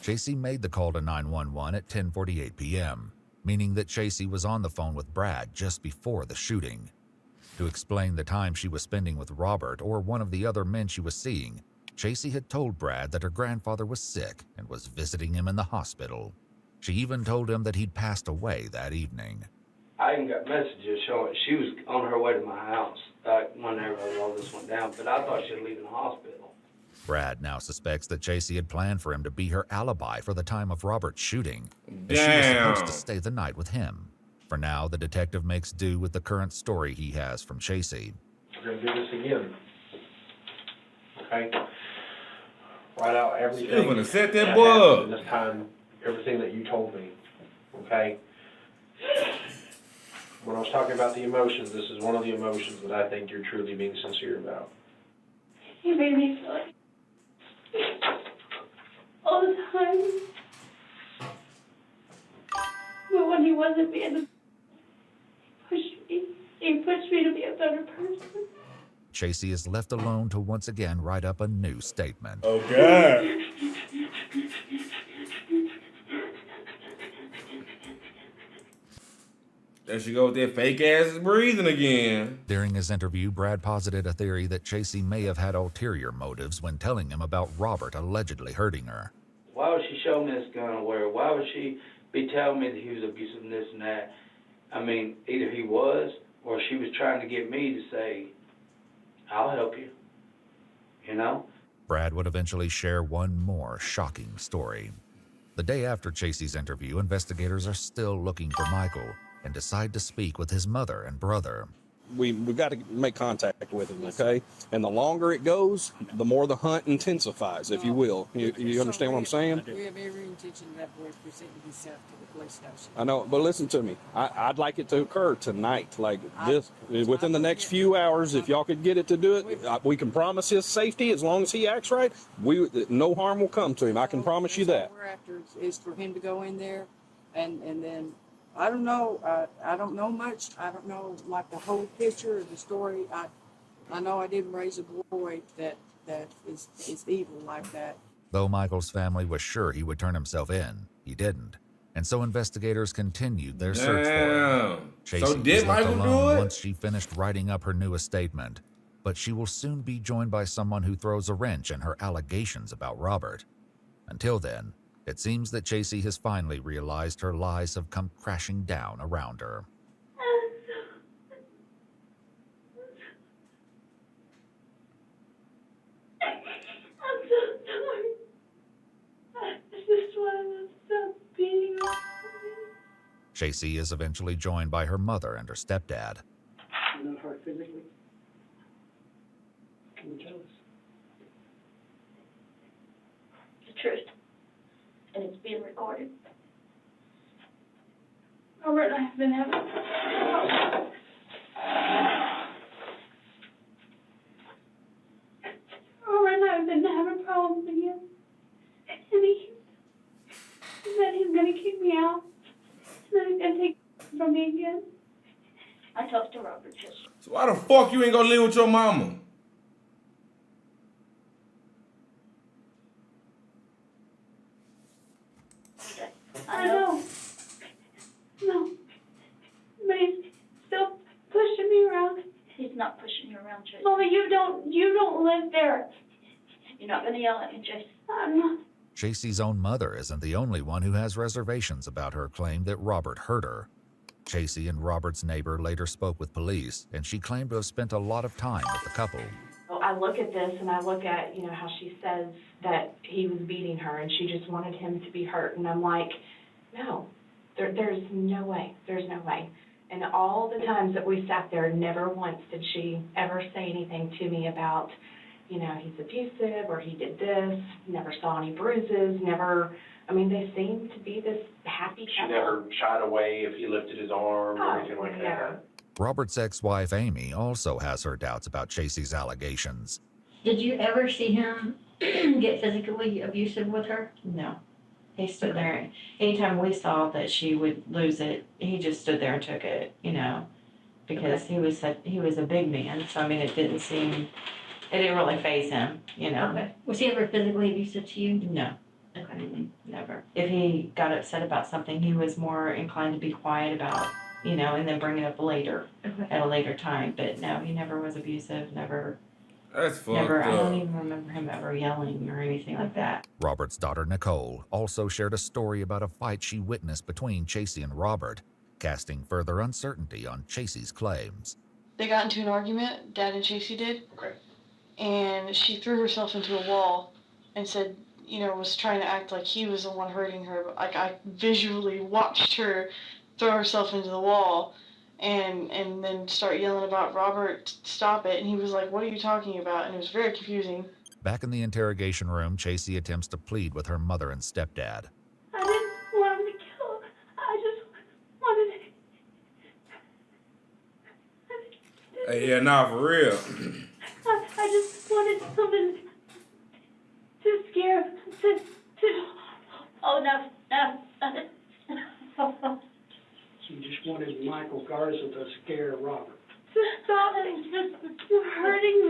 Chasey made the call to 911 at 10:48 p.m., meaning that Chasey was on the phone with Brad just before the shooting. To explain the time she was spending with Robert or one of the other men she was seeing, Chasey had told Brad that her grandfather was sick and was visiting him in the hospital. She even told him that he'd passed away that evening. I even got messages showing she was on her way to my house whenever all this went down, but I thought she was leaving the hospital. Brad now suspects that Chasey had planned for him to be her alibi for the time of Robert's shooting, as she was supposed to stay the night with him. For now, the detective makes do with the current story he has from Chasey. We're going to do this again. Okay? Write out everything. You're going to set that boy up. This time, everything that you told me. Okay? When I was talking about the emotions, this is one of the emotions that I think you're truly being sincere about. He made me feel like all the time. But when he wasn't being, he pushed me to be a better person. Chasey is left alone to once again write up a new statement. Oh, God. There she go with that fake ass breathing again. During his interview, Brad posited a theory that Chasey may have had ulterior motives when telling him about Robert allegedly hurting her. Why would she show me this gun away? Why would she be telling me that he was abusive and this and that? I mean, either he was, or she was trying to get me to say, I'll help you. You know? Brad would eventually share one more shocking story. The day after Chasey's interview, investigators are still looking for Michael and decide to speak with his mother and brother. We've got to make contact with him, okay? And the longer it goes, the more the hunt intensifies, if you will. You understand what I'm saying? We have every intention of that boy presenting himself to the police station. I know, but listen to me. I'd like it to occur tonight, like this, within the next few hours. If y'all could get it to do it, we can promise his safety as long as he acts right. No harm will come to him. I can promise you that. What we're after is for him to go in there, and then I don't know. I don't know much. I don't know like the whole picture of the story. I know I didn't raise a boy that is evil like that. Though Michael's family was sure he would turn himself in, he didn't. And so investigators continued their search for him. Chasey So did was left Michael do alone it? once she finished writing up her newest statement. But she will soon be joined by someone who throws a wrench in her allegations about Robert. Until then, it seems that Chasey has finally realized her lies have come crashing down around her. I'm so sorry. I just want to stop beating up. Chasey is eventually joined by her mother and her stepdad. You know her physically? Can you tell us? The truth. And it's being recorded. Robert and I have been having problems again. And he said he's going to kick me out. And then he's going to take it from me again. I talked to Robert just. So why the fuck you ain't gonna live with your mama? I know. No. But he's still pushing me around. He's not pushing you around, Tracy. Mama, you don't live there. You're not going to yell at me, Tracy. I'm not. Chasey's own mother isn't the only one who has reservations about her claim that Robert hurt her. Chasey and Robert's neighbor later spoke with police, and she claimed to have spent a lot of time with the couple. Well, I look at this and I look at, how she says that he was beating her and she just wanted him to be hurt. And I'm like, no, there's no way. There's no way. And all the times that we sat there, never once did she ever say anything to me about, he's abusive or he did this, never saw any bruises, never, they seemed to be this happy couple. She never shied away if he lifted his arm or anything like that. Robert's ex-wife, Amy, also has her doubts about Chasey's allegations. Did you ever see him get physically abusive with her? No. He stood there. Anytime we saw that she would lose it, he just stood there and took it, because he was a big man. So, it didn't really faze him, Okay. Was he ever physically abusive to you? No. Okay. Never. If he got upset about something, he was more inclined to be quiet about, and then bring it up later, at a later time. But no, he never was abusive, never. That's fucked Never, up. I don't even remember him ever yelling or anything like that. Robert's daughter, Nicole, also shared a story about a fight she witnessed between Chasey and Robert, casting further uncertainty on Chasey's claims. They got into an argument, Dad and Chasey did. Okay. And she threw herself into a wall and said, was trying to act like he was the one hurting her. But, I visually watched her throw herself into the wall and then start yelling about Robert, stop it. And he was like, what are you talking about? And it was very confusing. Back in the interrogation room, Chasey attempts to plead with her mother and stepdad. I didn't want him to kill him. I just wanted to... Hey, yeah, nah, for real. I just wanted something to scare him. Oh, no. She just wanted Michael Garza to scare Robert. Stop it. You're hurting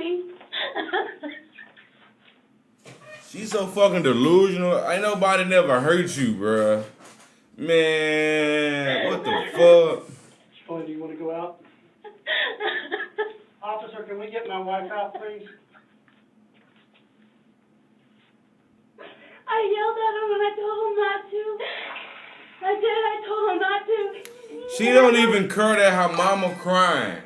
She's so fucking delusional. Ain't nobody never hurt you, bruh. Man, what the fuck? Shirley, do you want to go out? Officer, can we get my wife out, please? I yelled at him and I told him not to. I told him not to. She don't even care that her mama crying.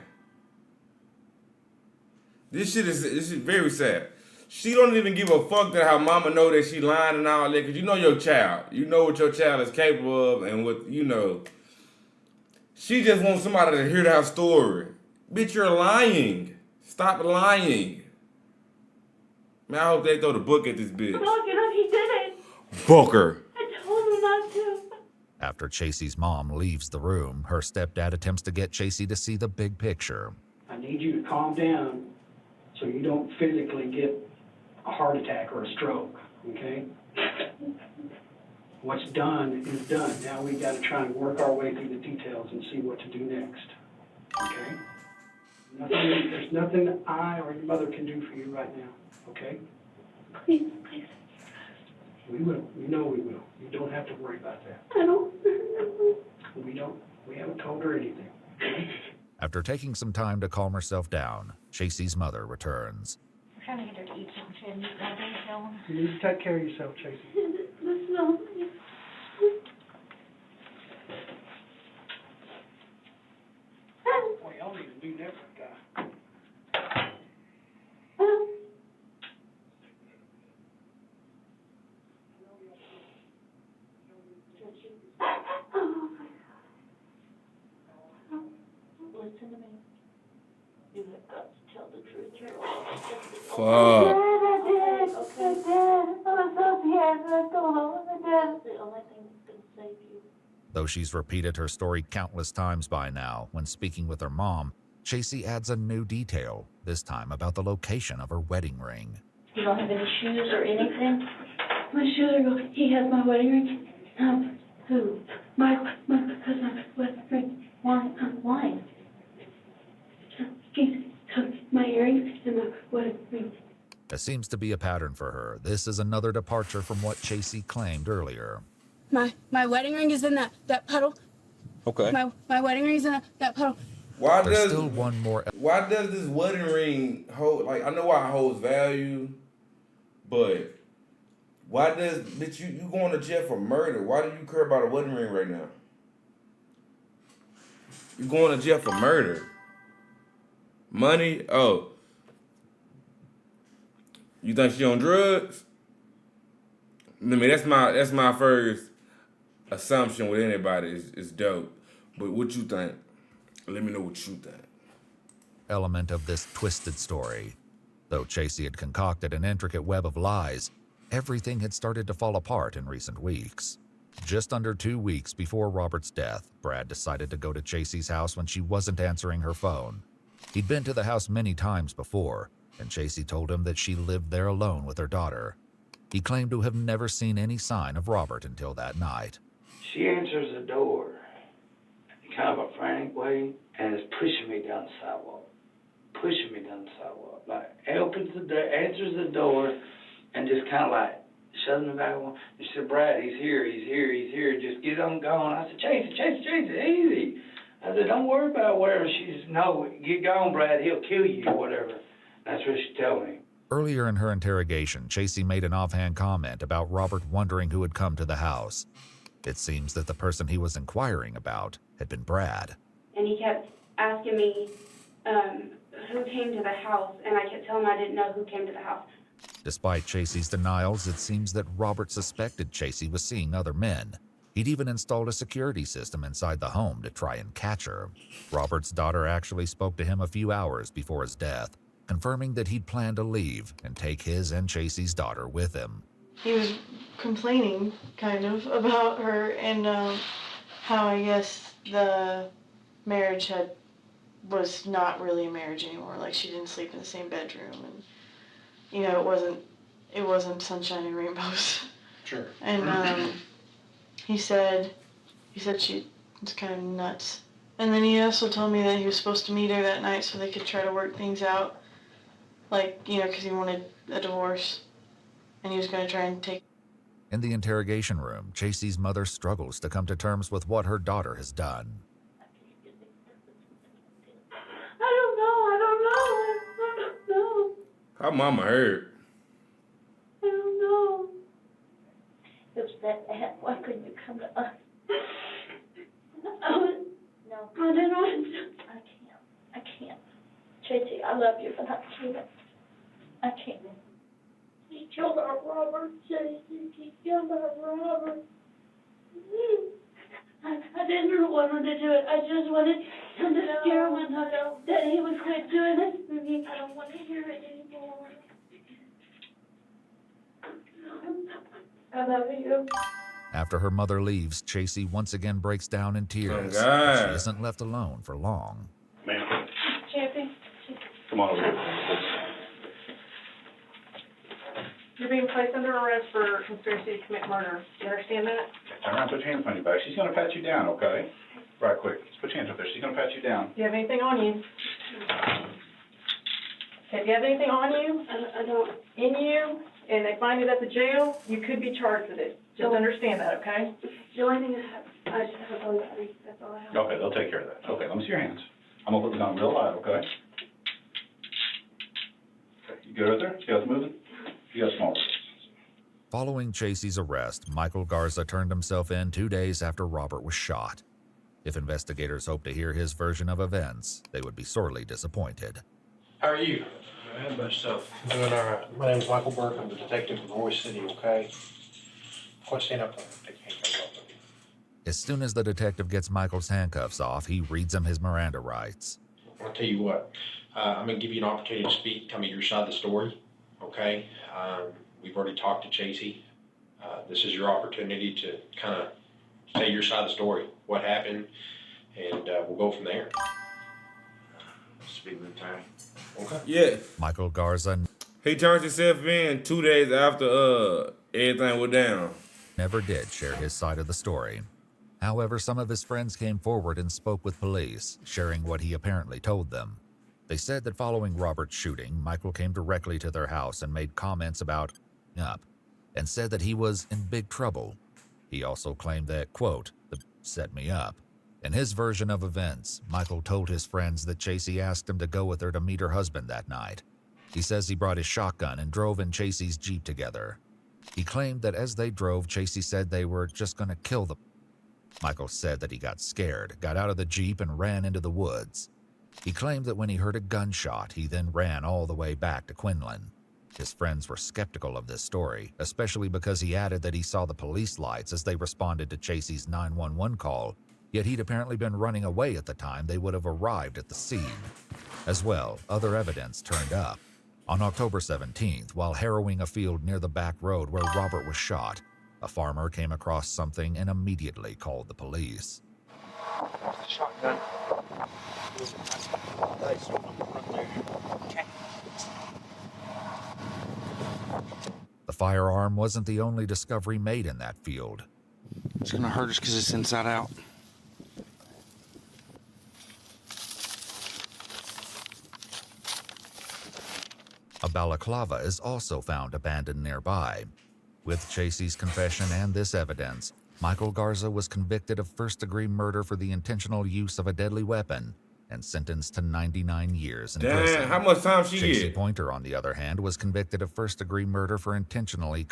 This is very sad. She don't even give a fuck that her mama know that she lying and all that, cause you know your child. You know what your child is capable of and what, you know. She just wants somebody to hear that story. Bitch, you're lying. Stop lying. Man, I hope they throw the book at this bitch. Look at him, he did it. Booker. I told him not to. After Chasey's mom leaves the room, her stepdad attempts to get Chasey to see the big picture. I need you to calm down so you don't physically get a heart attack or a stroke, okay? What's done is done. Now we got to try and work our way through the details and see what to do next, okay? There's nothing I or your mother can do for you right now, okay? Please, please. We will. You know we will. You don't have to worry about that. I don't. We haven't told her anything. After taking some time to calm herself down, Chasey's mother returns. I'm trying to get her to eat something. You need to take care of yourself, Chasey. Listen, no. Boy, y'all need a new network guy. Listen to me. You have got to tell the truth. Fuck. I did. I'm so scared. I told him I did. The only thing that's going to save you. Though she's repeated her story countless times by now, when speaking with her mom, Chasey adds a new detail, this time about the location of her wedding ring. You don't have any shoes or anything? My shoes are gone. He has my wedding ring. Who? My cousin, wedding ring. Why? He took my earrings and my wedding ring. There seems to be a pattern for her. This is another departure from what Chasey claimed earlier. My wedding ring is in that puddle. Okay. My wedding ring is in that puddle. Why There's does still one more. Why does this wedding ring hold? Like, I know why it holds value, but why does bitch you going to jail for murder? Why do you care about a wedding ring right now? You going to jail for murder? Money? Oh, you think she on drugs? I mean, that's my first assumption with anybody is dope. But what you think? Let me know what you think. Element of this twisted story. Though Chasey had concocted an intricate web of lies, everything had started to fall apart in recent weeks. Just under 2 weeks before Robert's death, Brad decided to go to Chasey's house when she wasn't answering her phone. He'd been to the house many times before, and Chasey told him that she lived there alone with her daughter. He claimed to have never seen any sign of Robert until that night. She answers the door in kind of a frantic way and is pushing me down the sidewalk. Like, opens the door, answers the door, and just kind of like shoving me back on. She said, Brad, he's here. Just get on going. I said, Chase, easy. I said, don't worry about whatever. She said, no, get going, Brad. He'll kill you or whatever. That's what she told me. Earlier in her interrogation, Chasey made an offhand comment about Robert wondering who had come to the house. It seems that the person he was inquiring about had been Brad. And he kept asking me who came to the house, and I kept telling him I didn't know who came to the house. Despite Chasey's denials, it seems that Robert suspected Chasey was seeing other men. He'd even installed a security system inside the home to try and catch her. Robert's daughter actually spoke to him a few hours before his death, confirming that he'd planned to leave and take his and Chasey's daughter with him. He was complaining, kind of, about her and how I guess the marriage was not really a marriage anymore. Like, she didn't sleep in the same bedroom, and it wasn't sunshine and rainbows. Sure. And he said she was kind of nuts. And then he also told me that he was supposed to meet her that night so they could try to work things out, like, because he wanted a divorce. and he was going to try and take. In the interrogation room, Chasey's mother struggles to come to terms with what her daughter has done. I don't know. Her mama hurt. I don't know. It was that bad. Why couldn't you come to us? No. I didn't want to. I can't. Tracy, I love you, but I can't. I can't. He killed our Robert, Tracy. He killed our Robert. I didn't want him to do it. I just wanted him to scare him enough that he would quit doing it for me. I don't want to hear it anymore. I love you. After her mother leaves, Chasey once again breaks down in tears. Oh, God. She isn't left alone for long. Ma'am, Champion, come on over here. You're being placed under arrest for conspiracy to commit murder. Do you understand that? Turn around, put your hands on your back. She's going to pat you down, okay? Right quick. Just put your hands up there. She's going to pat you down. Do you have anything on you? Okay, if you have anything on you, I don't. in you, and they find it at the jail, you could be charged with it. Just understand that, okay? The only thing I just have on that. That's all I have. Okay, they'll take care of that. Okay, let me see your hands. I'm going to put the gun real light, okay? Okay, you good right there? See how it's moving? You got small. Following Chasey's arrest, Michael Garza turned himself in 2 days after Robert was shot. If investigators hoped to hear his version of events, they would be sorely disappointed. How are you? How about yourself? Doing all right. My name's Michael Burke. I'm the detective from Royce City, okay? Quit standing up there. Take your handcuffs off of me. As soon as the detective gets Michael's handcuffs off, he reads him his Miranda rights. I'll tell you what. I'm going to give you an opportunity to speak. Tell me your side of the story, okay? We've already talked to Chasey. This is your opportunity to kind of say your side of the story, what happened, and we'll go from there. Speak with the attorney. Okay. Yeah. Michael Garza He turned himself in 2 days after everything went down. never did share his side of the story. However, some of his friends came forward and spoke with police, sharing what he apparently told them. They said that following Robert's shooting, Michael came directly to their house and made comments about up, and said that he was in big trouble. He also claimed that, quote, "the set me up." In his version of events, Michael told his friends that Chasey asked him to go with her to meet her husband that night. He says he brought his shotgun and drove in Chasey's Jeep together. He claimed that as they drove, Chasey said they were just going to kill them. Michael said that he got scared, got out of the Jeep, and ran into the woods. He claimed that when he heard a gunshot, he then ran all the way back to Quinlan. His friends were skeptical of this story, especially because he added that he saw the police lights as they responded to Chasey's 911 call, yet he'd apparently been running away at the time they would have arrived at the scene. As well, other evidence turned up. On October 17th, while harrowing a field near the back road where Robert was shot, a farmer came across something and immediately called the police. Shotgun. The firearm wasn't the only discovery made in that field. It's gonna hurt us because it's inside out. A balaclava is also found abandoned nearby. With Chasey's confession and this evidence, Michael Garza was convicted of first-degree murder for the intentional use of a deadly weapon and sentenced to 99 years in prison. Damn, how much time she Chasey get? Pointer, on the other hand, was convicted of first-degree murder for intentionally